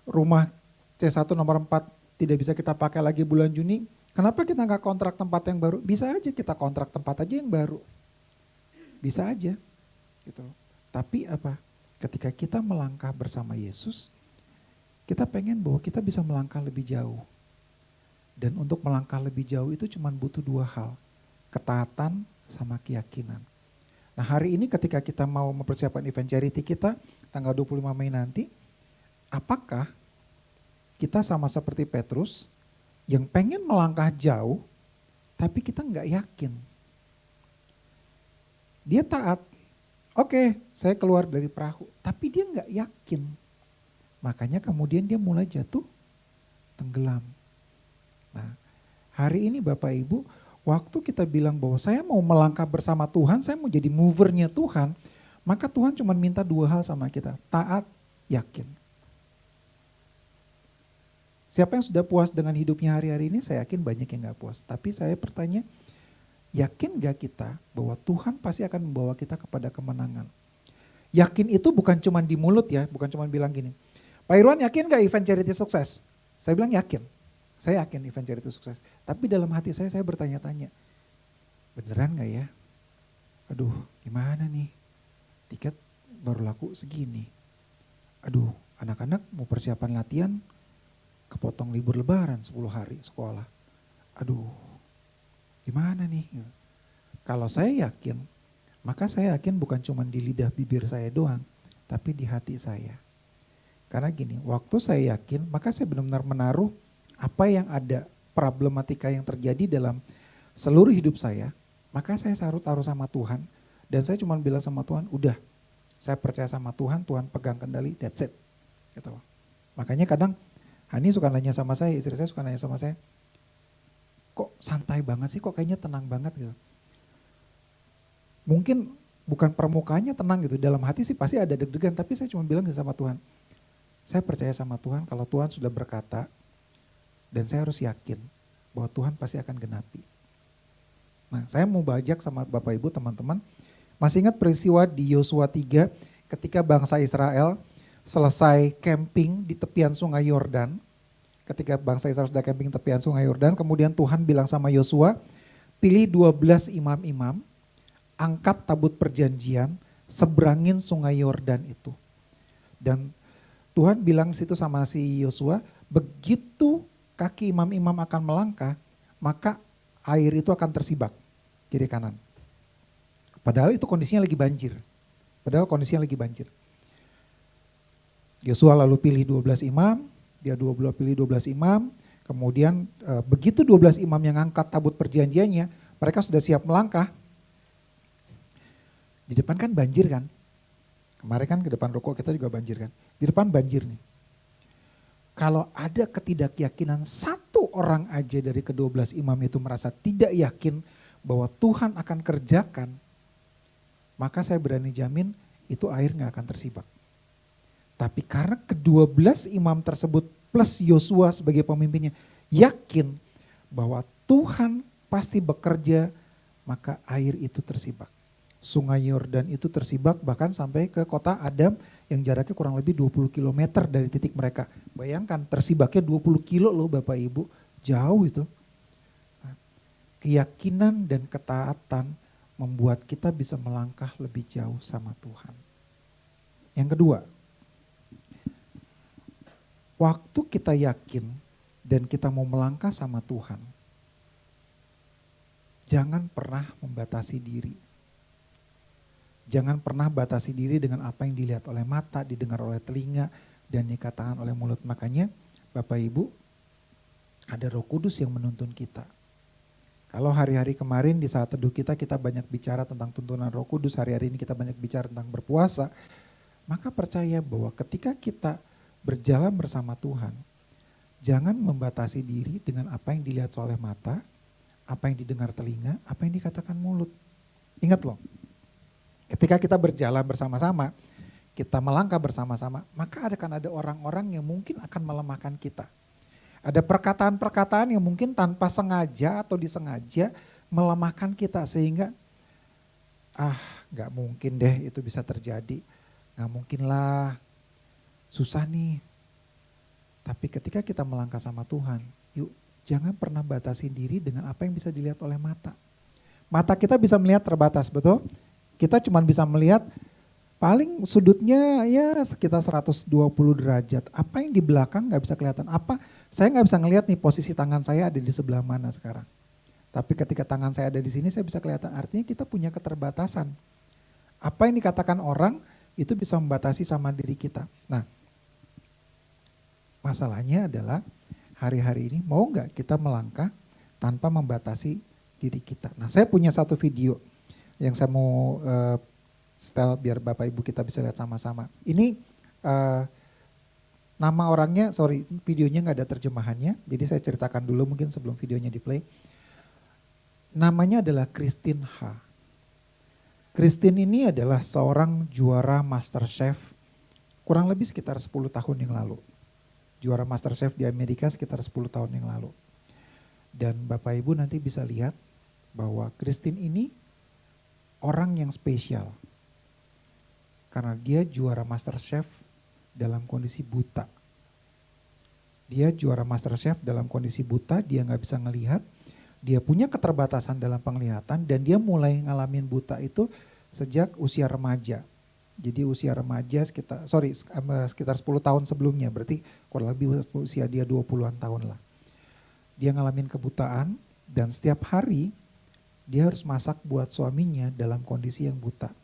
rumah C1 nomor 4 tidak bisa kita pakai lagi bulan Juni, kenapa kita nggak kontrak tempat yang baru? Bisa aja kita kontrak tempat aja yang baru. Bisa aja. Gitu. Tapi apa? Ketika kita melangkah bersama Yesus, kita pengen bahwa kita bisa melangkah lebih jauh. Dan untuk melangkah lebih jauh itu cuma butuh 2 hal. Ketaatan sama keyakinan. Nah hari ini ketika kita mau mempersiapkan event charity kita tanggal 25 Mei nanti, apakah kita sama seperti Petrus yang pengen melangkah jauh tapi kita nggak yakin. Dia taat, oke, saya keluar dari perahu, tapi dia nggak yakin. Makanya kemudian dia mulai jatuh tenggelam. Nah hari ini Bapak Ibu, waktu kita bilang bahwa saya mau melangkah bersama Tuhan, saya mau jadi movernya Tuhan, maka Tuhan cuma minta 2 hal sama kita, taat, yakin. Siapa yang sudah puas dengan hidupnya hari-hari ini? Saya yakin banyak yang gak puas. Tapi saya bertanya, yakin gak kita bahwa Tuhan pasti akan membawa kita kepada kemenangan? Yakin itu bukan cuma di mulut ya, bukan cuma bilang gini, Pak Irwan yakin gak event charity sukses? Saya bilang yakin, saya yakin event charity sukses. Tapi dalam hati saya bertanya-tanya, beneran gak ya? Aduh gimana nih, tiket baru laku segini. Aduh anak-anak mau persiapan latihan, kepotong libur lebaran 10 hari sekolah. Aduh gimana nih? Kalau saya yakin, maka saya yakin bukan cuma di lidah bibir saya doang, tapi di hati saya. Karena gini, waktu saya yakin, maka saya benar-benar menaruh apa yang ada, problematika yang terjadi dalam seluruh hidup saya, maka saya taruh sama Tuhan. Dan saya cuma bilang sama Tuhan, udah saya percaya sama Tuhan, Tuhan pegang kendali, that's it. Gitu. Makanya kadang Hani suka nanya sama saya, istri saya suka nanya sama saya, kok santai banget sih, kok kayaknya tenang banget gitu. Mungkin bukan permukaannya tenang gitu, dalam hati sih pasti ada deg-degan, tapi saya cuma bilang sama Tuhan, saya percaya sama Tuhan kalau Tuhan sudah berkata, dan saya harus yakin bahwa Tuhan pasti akan genapi. Nah saya mau bajak sama Bapak Ibu teman-teman, masih ingat peristiwa di Yosua 3 ketika bangsa Israel selesai camping di tepian sungai Yordan. Ketika bangsa Israel sudah camping di tepian sungai Yordan, kemudian Tuhan bilang sama Yosua, pilih 12 imam-imam, angkat tabut perjanjian, seberangin sungai Yordan itu. Dan Tuhan bilang situ sama si Yosua, begitu kaki imam-imam akan melangkah, maka air itu akan tersibak kiri kanan. Padahal itu kondisinya lagi banjir. Yosua lalu pilih 12 imam, dia pilih 12 imam, kemudian begitu 12 imam yang angkat tabut perjanjiannya, mereka sudah siap melangkah. Di depan kan banjir kan, kemarin kan ke depan ruko kita juga banjir kan, di depan banjir nih. Kalau ada ketidakyakinan satu orang aja dari ke-12 imam itu merasa tidak yakin bahwa Tuhan akan kerjakan, maka saya berani jamin itu air gak akan tersibak. Tapi karena ke-12 imam tersebut plus Yosua sebagai pemimpinnya yakin bahwa Tuhan pasti bekerja, maka air itu tersibak. Sungai Yordan itu tersibak bahkan sampai ke kota Adam yang jaraknya kurang lebih 20 km dari titik mereka. Bayangkan tersibaknya 20 kilo loh Bapak Ibu, jauh itu. Keyakinan dan ketaatan membuat kita bisa melangkah lebih jauh sama Tuhan. Yang kedua, waktu kita yakin dan kita mau melangkah sama Tuhan, jangan pernah membatasi diri. Jangan pernah batasi diri dengan apa yang dilihat oleh mata, didengar oleh telinga, dan dikatakan oleh mulut. Makanya Bapak Ibu, ada Roh Kudus yang menuntun kita. Kalau hari-hari kemarin di saat teduh kita banyak bicara tentang tuntunan Roh Kudus, hari-hari ini kita banyak bicara tentang berpuasa, maka percaya bahwa ketika kita berjalan bersama Tuhan, jangan membatasi diri dengan apa yang dilihat oleh mata, apa yang didengar telinga, apa yang dikatakan mulut. Ingat loh, ketika kita berjalan bersama-sama, kita melangkah bersama-sama, maka akan ada orang-orang yang mungkin akan melemahkan kita. Ada perkataan-perkataan yang mungkin tanpa sengaja atau disengaja melemahkan kita sehingga gak mungkin deh itu bisa terjadi. Gak mungkin lah, susah nih. Tapi ketika kita melangkah sama Tuhan, yuk jangan pernah batasi diri dengan apa yang bisa dilihat oleh mata. Mata kita bisa melihat terbatas, betul? Kita cuma bisa melihat paling sudutnya ya sekitar 120 derajat. Apa yang di belakang gak bisa kelihatan. Saya gak bisa ngelihat nih posisi tangan saya ada di sebelah mana sekarang. Tapi ketika tangan saya ada di sini saya bisa kelihatan. Artinya kita punya keterbatasan. Apa yang dikatakan orang itu bisa membatasi sama diri kita. Nah, masalahnya adalah hari-hari ini mau gak kita melangkah tanpa membatasi diri kita. Nah, saya punya satu video yang saya mau setel biar Bapak Ibu kita bisa lihat sama-sama. Ini nama orangnya, videonya gak ada terjemahannya, jadi saya ceritakan dulu mungkin sebelum videonya di play. Namanya adalah Christine H. Christine ini adalah seorang juara MasterChef kurang lebih sekitar 10 tahun yang lalu. Juara MasterChef di Amerika sekitar 10 tahun yang lalu. Dan Bapak Ibu nanti bisa lihat bahwa Christine ini orang yang spesial. Karena dia juara MasterChef dalam kondisi buta. Dia juara MasterChef dalam kondisi buta, dia gak bisa ngelihat. Dia punya keterbatasan dalam penglihatan dan dia mulai ngalamin buta itu sejak usia remaja. Jadi usia remaja sekitar 10 tahun sebelumnya, berarti kurang lebih usia dia 20-an tahun lah. Dia ngalamin kebutaan dan setiap hari dia harus masak buat suaminya dalam kondisi yang buta.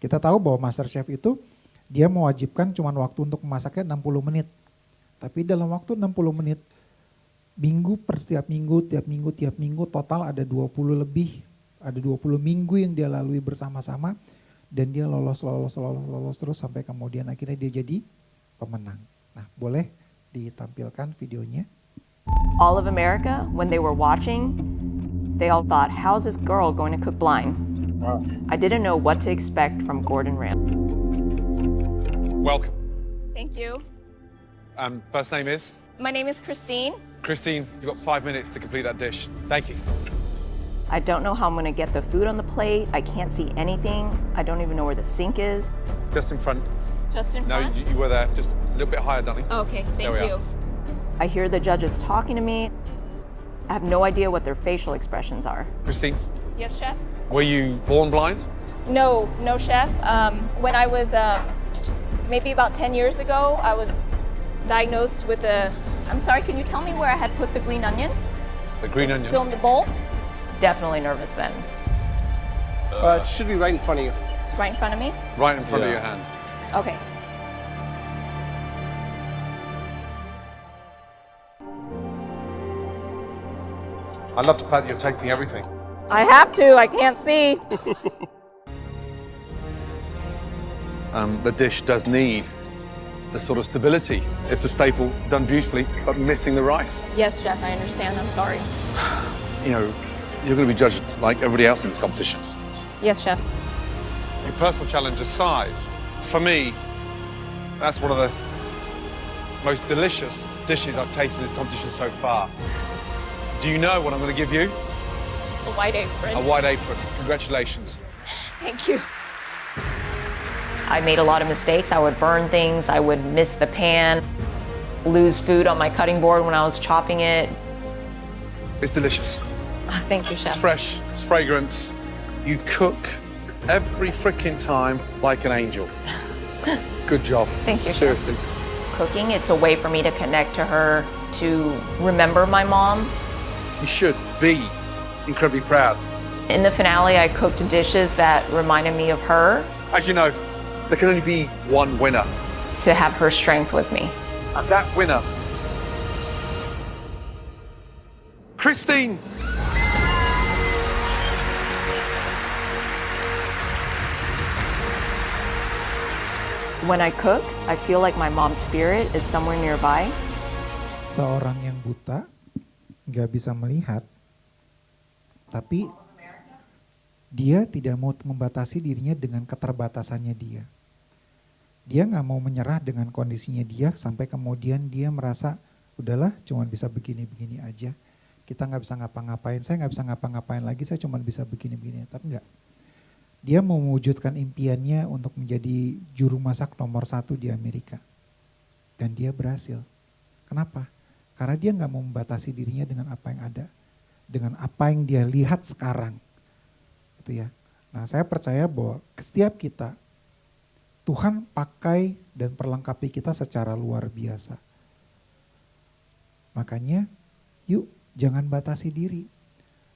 Kita tahu bahwa MasterChef itu dia mewajibkan cuma waktu untuk memasaknya 60 menit. Tapi dalam waktu 60 menit, tiap minggu total ada 20 lebih. Ada 20 minggu yang dia lalui bersama-sama. Dan dia lolos terus sampai kemudian akhirnya dia jadi pemenang. Nah, boleh ditampilkan videonya. All of America, when they were watching, they all thought, how's this girl going to cook blind? I didn't know what to expect from Gordon Ramsay. Welcome. Thank you. First name is? My name is Christine. Christine, you've got 5 minutes to complete that dish. Thank you. I don't know how I'm going to get the food on the plate. I can't see anything. I don't even know where the sink is. Just in front. Just in No, front? you were there. Just a little bit higher, darling. Okay, There thank we you. are. I hear the judges talking to me. I have no idea what their facial expressions are. Christine, Yes, chef? were you born blind? No, chef. When I was maybe about 10 years ago, I was diagnosed with I'm sorry, can you tell me where I had put the green onion? The green onion. Still in the bowl? definitely nervous then. It should be right in front of you. It's right in front of me? Right in front of your hand. Okay. I love the fact you're tasting everything. I have to, I can't see. The dish does need the sort of stability. It's a staple, done beautifully, but missing the rice. Yes, Chef, I understand. I'm sorry. You know, you're going to be judged like everybody else in this competition. Yes, Chef. Your personal challenge is size. For me, that's one of the most delicious dishes I've tasted in this competition so far. Do you know what I'm going to give you? The white apron. A white apron. Congratulations. Thank you. I made a lot of mistakes. I would burn things, I would miss the pan, lose food on my cutting board when I was chopping it. It's delicious. Oh, thank you, It's Chef. fresh, it's fragrant. You cook every freaking time like an angel. Good job. Thank you, Chef. Seriously. Cooking, it's a way for me to connect to her, to remember my mom. You should be incredibly proud. In the finale, I cooked dishes that reminded me of her, As you know, there can only be one winner. to have her strength with me. And that winner, Christine. When I cook, I feel like my mom's spirit is somewhere nearby. Seorang yang buta, nggak bisa melihat, tapi dia tidak mau membatasi dirinya dengan keterbatasannya dia. Dia nggak mau menyerah dengan kondisinya dia sampai kemudian dia merasa udahlah cuma bisa begini-begini aja. Kita nggak bisa ngapa-ngapain, saya nggak bisa ngapa-ngapain lagi, saya cuma bisa begini-begini. Tapi enggak. Dia mau mewujudkan impiannya untuk menjadi juru masak nomor 1 di Amerika. Dan dia berhasil. Kenapa? Karena dia nggak mau membatasi dirinya dengan apa yang ada. Dengan apa yang dia lihat sekarang. Itu ya. Nah, saya percaya bahwa setiap kita, Tuhan pakai dan perlengkapi kita secara luar biasa. Makanya, yuk jangan batasi diri.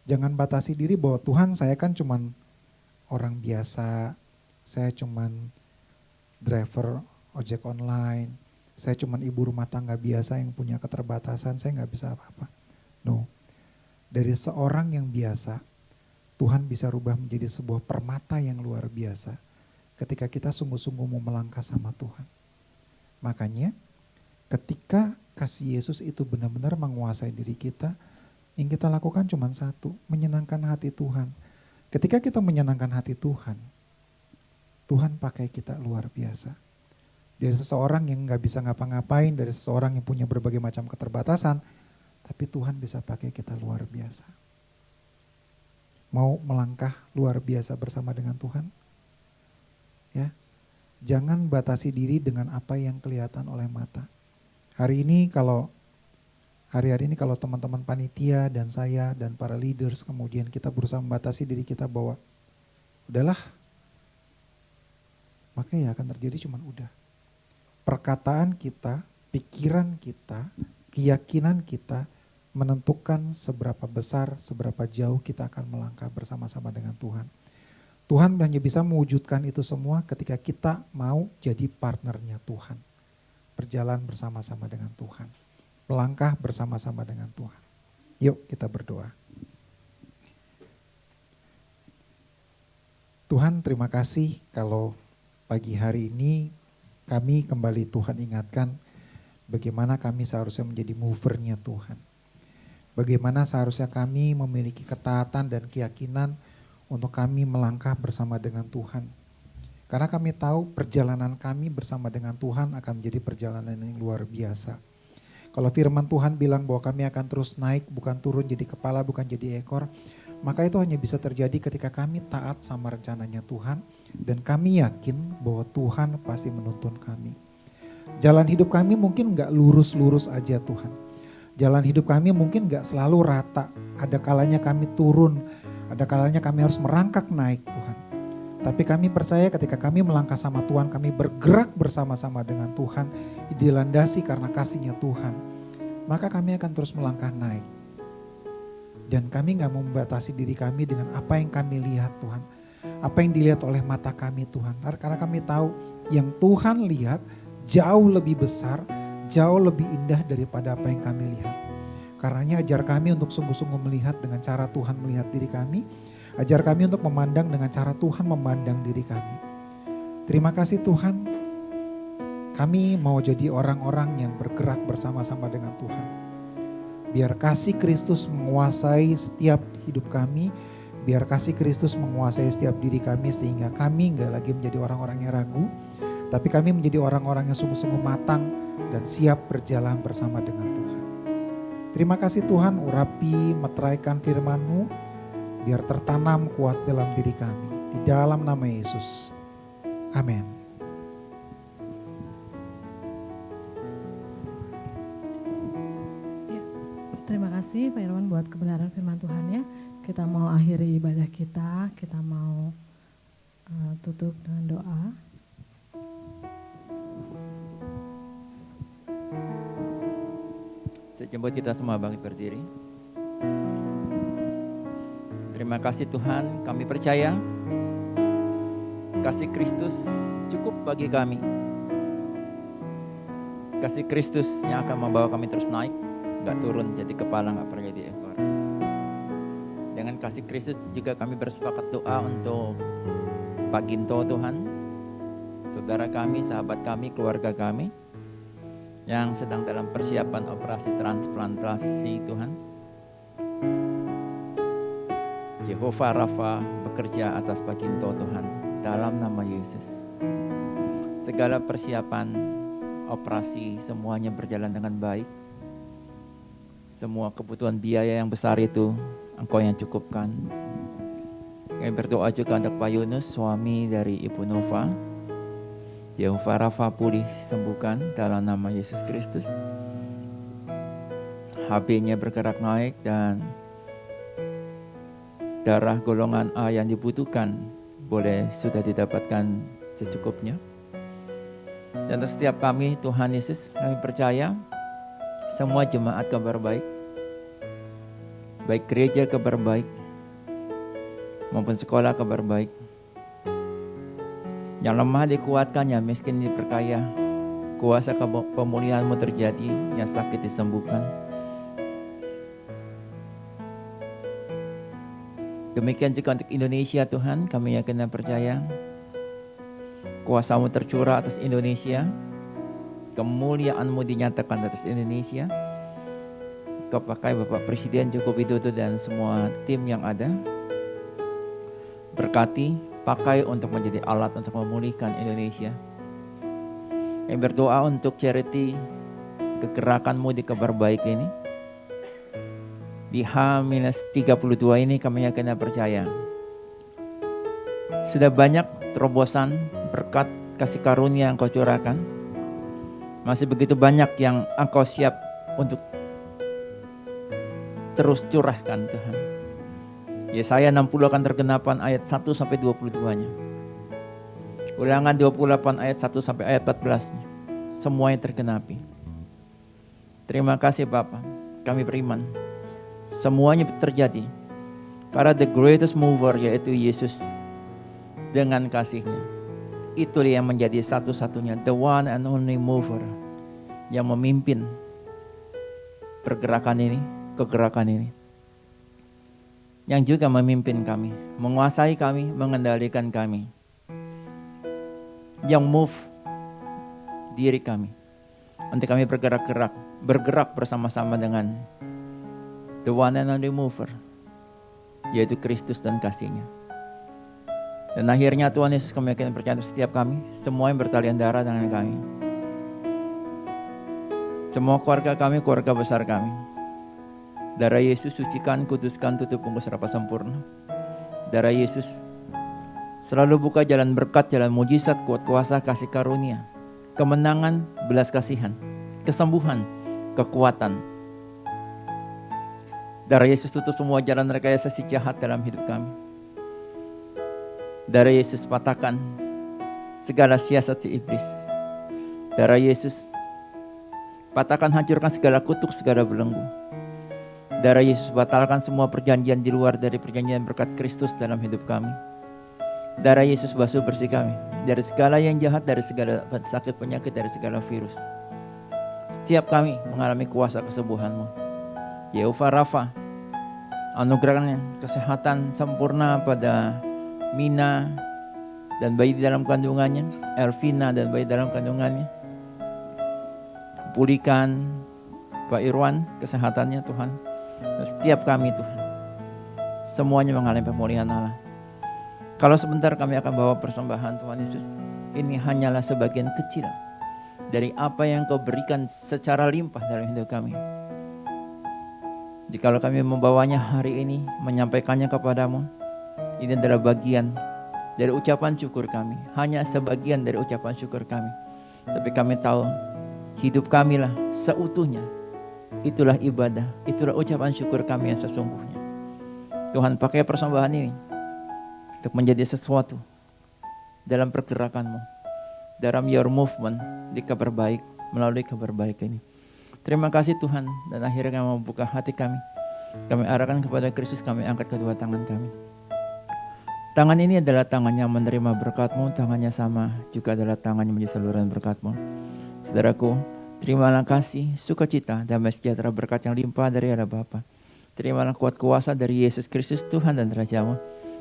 Jangan batasi diri bahwa Tuhan, saya kan cuman orang biasa, saya cuman driver ojek online, saya cuman ibu rumah tangga biasa yang punya keterbatasan, saya nggak bisa apa-apa. No, dari seorang yang biasa, Tuhan bisa rubah menjadi sebuah permata yang luar biasa ketika kita sungguh-sungguh mau melangkah sama Tuhan. Makanya ketika kasih Yesus itu benar-benar menguasai diri kita, yang kita lakukan cuma satu, menyenangkan hati Tuhan. Ketika kita menyenangkan hati Tuhan, Tuhan pakai kita luar biasa. Dari seseorang yang gak bisa ngapa-ngapain, dari seseorang yang punya berbagai macam keterbatasan, tapi Tuhan bisa pakai kita luar biasa. Mau melangkah luar biasa bersama dengan Tuhan? Ya, jangan batasi diri dengan apa yang kelihatan oleh mata. Hari ini kalau teman-teman panitia dan saya dan para leaders kemudian kita berusaha membatasi diri kita bahwa udahlah, maka ya akan terjadi cuman udah. Perkataan kita, pikiran kita, keyakinan kita menentukan seberapa besar, seberapa jauh kita akan melangkah bersama-sama dengan Tuhan. Tuhan hanya bisa mewujudkan itu semua ketika kita mau jadi partnernya Tuhan. Berjalan bersama-sama dengan Tuhan. Melangkah bersama-sama dengan Tuhan. Yuk kita berdoa. Tuhan, terima kasih kalau pagi hari ini kami kembali Tuhan ingatkan bagaimana kami seharusnya menjadi movernya Tuhan. Bagaimana seharusnya kami memiliki ketaatan dan keyakinan untuk kami melangkah bersama dengan Tuhan. Karena kami tahu perjalanan kami bersama dengan Tuhan akan menjadi perjalanan yang luar biasa. Kalau firman Tuhan bilang bahwa kami akan terus naik, bukan turun jadi kepala, bukan jadi ekor, maka itu hanya bisa terjadi ketika kami taat sama rencananya Tuhan dan kami yakin bahwa Tuhan pasti menuntun kami. Jalan hidup kami mungkin gak lurus-lurus aja Tuhan. Jalan hidup kami mungkin gak selalu rata. Ada kalanya kami turun, ada kalanya kami harus merangkak naik Tuhan. Tapi kami percaya ketika kami melangkah sama Tuhan, kami bergerak bersama-sama dengan Tuhan, dilandasi karena kasih-Nya Tuhan, maka kami akan terus melangkah naik. Dan kami gak mau membatasi diri kami dengan apa yang kami lihat Tuhan. Apa yang dilihat oleh mata kami Tuhan. Karena kami tahu yang Tuhan lihat jauh lebih besar, jauh lebih indah daripada apa yang kami lihat. Karenanya ajar kami untuk sungguh-sungguh melihat dengan cara Tuhan melihat diri kami. Ajar kami untuk memandang dengan cara Tuhan memandang diri kami. Terima kasih Tuhan. Kami mau jadi orang-orang yang bergerak bersama-sama dengan Tuhan. Biar kasih Kristus menguasai setiap hidup kami. Biar kasih Kristus menguasai setiap diri kami. Sehingga kami gak lagi menjadi orang-orang yang ragu. Tapi kami menjadi orang-orang yang sungguh-sungguh matang. Dan siap berjalan bersama dengan Tuhan. Terima kasih Tuhan, urapi, meteraikan firman-Mu. Biar tertanam kuat dalam diri kami. Di dalam nama Yesus. Amin. Terima kasih Pak Irwan buat kebenaran firman Tuhan ya. Kita mau akhiri ibadah kita mau tutup dengan doa. Saya jemput kita semua bangkit berdiri. Terima kasih Tuhan, kami percaya kasih Kristus cukup bagi kami. Kasih Kristus yang akan membawa kami terus naik. Gak turun jadi kepala, gak pernah jadi ekor. Dengan kasih Kristus juga kami bersepakat doa untuk Pak Ginto Tuhan, saudara kami, sahabat kami, keluarga kami yang sedang dalam persiapan operasi transplantasi Tuhan. Jehovah Rafa bekerja atas Pak Ginto Tuhan dalam nama Yesus. Segala persiapan operasi semuanya berjalan dengan baik. Semua kebutuhan biaya yang besar itu Engkau yang cukupkan. Kami berdoa juga untuk Pak Yunus, suami dari Ibu Nova. Jehovah Rafa pulih sembuhkan dalam nama Yesus Kristus. HB-nya bergerak naik dan darah golongan A yang dibutuhkan boleh sudah didapatkan secukupnya. Dan untuk setiap kami Tuhan Yesus, kami percaya semua jemaat kabar baik, baik gereja kabar baik, maupun sekolah kabar baik. Yang lemah dikuatkan, yang miskin diperkaya. Kuasa pemulihan-Mu terjadi, yang sakit disembuhkan. Demikian juga untuk Indonesia Tuhan, kami yakin dan percaya kuasa-Mu tercurah atas Indonesia. Kemuliaan-Mu dinyatakan atas Indonesia. Kau pakai Bapak Presiden Joko Widodo dan semua tim yang ada. Berkati, pakai untuk menjadi alat untuk memulihkan Indonesia. Kami berdoa untuk charity kegerakan-Mu di kabar baik ini. Di H-32 ini kami yakin dan percaya. Sudah banyak terobosan berkat kasih karunia yang Kau curahkan. Masih begitu banyak yang Engkau siap untuk terus curahkan Tuhan. Yesaya 60 akan tergenapan ayat 1-22-nya. Ulangan 28 ayat 1-ayat 14-nya. Semuanya tergenapi. Terima kasih Bapa, kami beriman. Semuanya terjadi. Karena the greatest mover yaitu Yesus dengan kasih-Nya. Itulah yang menjadi satu-satunya, the one and only mover yang memimpin pergerakan ini, kegerakan ini. Yang juga memimpin kami, menguasai kami, mengendalikan kami. Yang move diri kami. Untuk kami bergerak bersama-sama dengan the one and only mover, yaitu Kristus dan kasih-Nya. Dan akhirnya Tuhan Yesus, kami yakin percaya setiap kami, semua yang bertalian darah dengan kami. Semua keluarga kami, keluarga besar kami. Darah Yesus sucikan, kuduskan, tutup bungkus rapat sempurna. Darah Yesus selalu buka jalan berkat, jalan mujizat, kuat kuasa, kasih karunia, kemenangan, belas kasihan, kesembuhan, kekuatan. Darah Yesus tutup semua jalan rekayasa si jahat dalam hidup kami. Darah Yesus patahkan segala siasat si iblis. Darah Yesus patahkan, hancurkan segala kutuk, segala belenggu. Darah Yesus batalkan semua perjanjian di luar dari perjanjian berkat Kristus dalam hidup kami. Darah Yesus basuh bersih kami dari segala yang jahat, dari segala sakit penyakit, dari segala virus. Setiap kami mengalami kuasa kesembuhan-Mu. Yehova Rafa, anugerahkan kesehatan sempurna pada Mina dan bayi di dalam kandungannya, Elvina dan bayi dalam kandungannya. Pulihkan Pak Irwan kesehatannya Tuhan. Dan setiap kami Tuhan, semuanya mengalami pemulihan Allah. Kalau sebentar kami akan bawa persembahan Tuhan Yesus, ini hanyalah sebagian kecil dari apa yang Kau berikan secara limpah dalam hidup kami. Jikalau kami membawanya hari ini, menyampaikannya kepadamu, ini adalah bagian dari ucapan syukur kami. Hanya sebagian dari ucapan syukur kami. Tapi kami tahu hidup kami lah seutuhnya. Itulah ibadah, itulah ucapan syukur kami yang sesungguhnya. Tuhan, pakai persembahan ini untuk menjadi sesuatu dalam pergerakan-Mu, dalam your movement di Kabar Baik, melalui Kabar Baik ini. Terima kasih Tuhan, dan akhirnya kami membuka hati kami. Kami arahkan kepada Kristus, kami angkat kedua tangan kami. Tangan ini adalah tangan yang menerima berkat-Mu, tangannya sama juga adalah tangan yang menjadi saluran berkat-Mu. Saudaraku, terimalah kasih, sukacita, damai sejahtera, berkat yang limpah dari Allah Bapa. Terimalah kuat kuasa dari Yesus Kristus Tuhan dan Raja-Mu.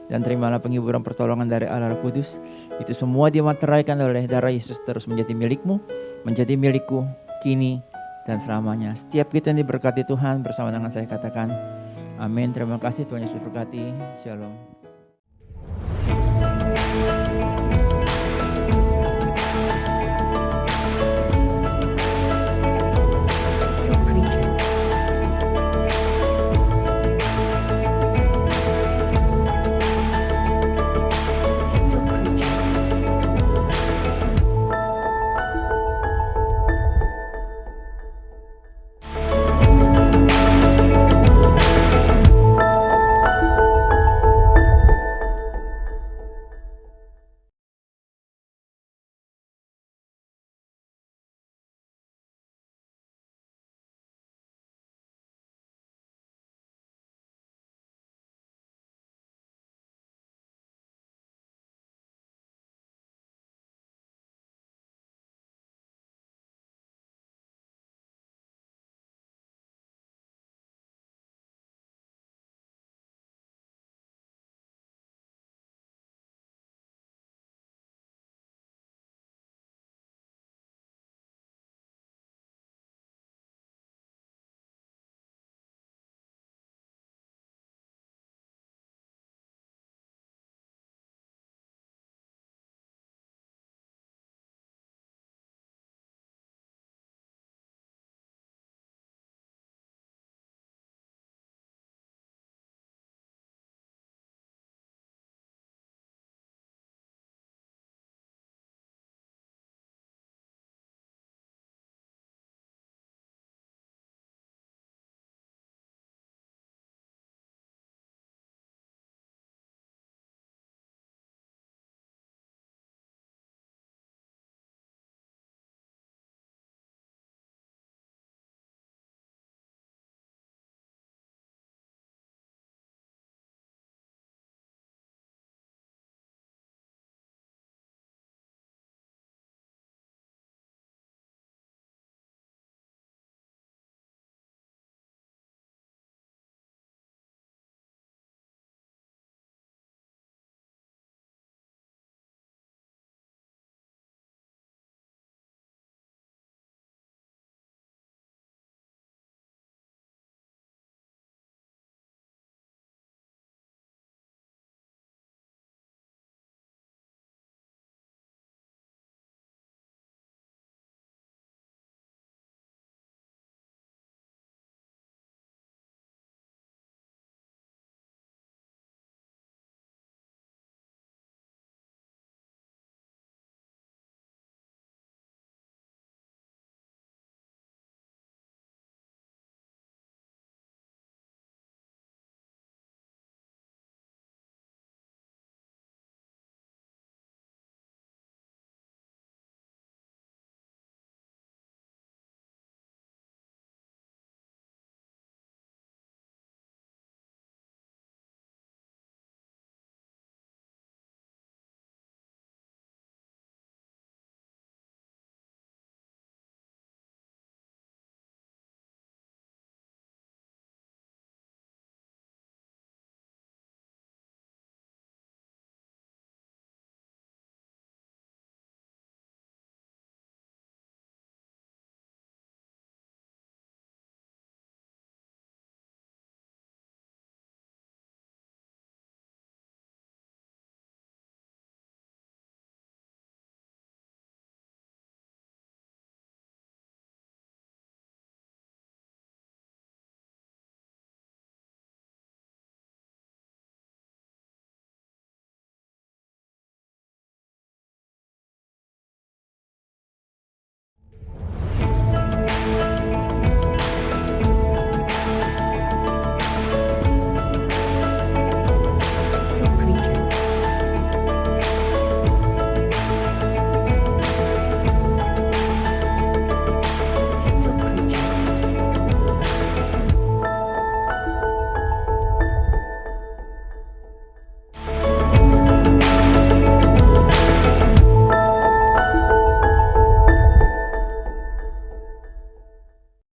Dan terimalah penghiburan pertolongan dari Allah Roh Kudus. Itu semua dimateraikan oleh darah Yesus terus menjadi milik-Mu, menjadi milikku, kini dan selamanya. Setiap kita yang diberkati Tuhan, bersama dengan saya katakan, amin. Terima kasih, Tuhan Yesus berkati. Shalom.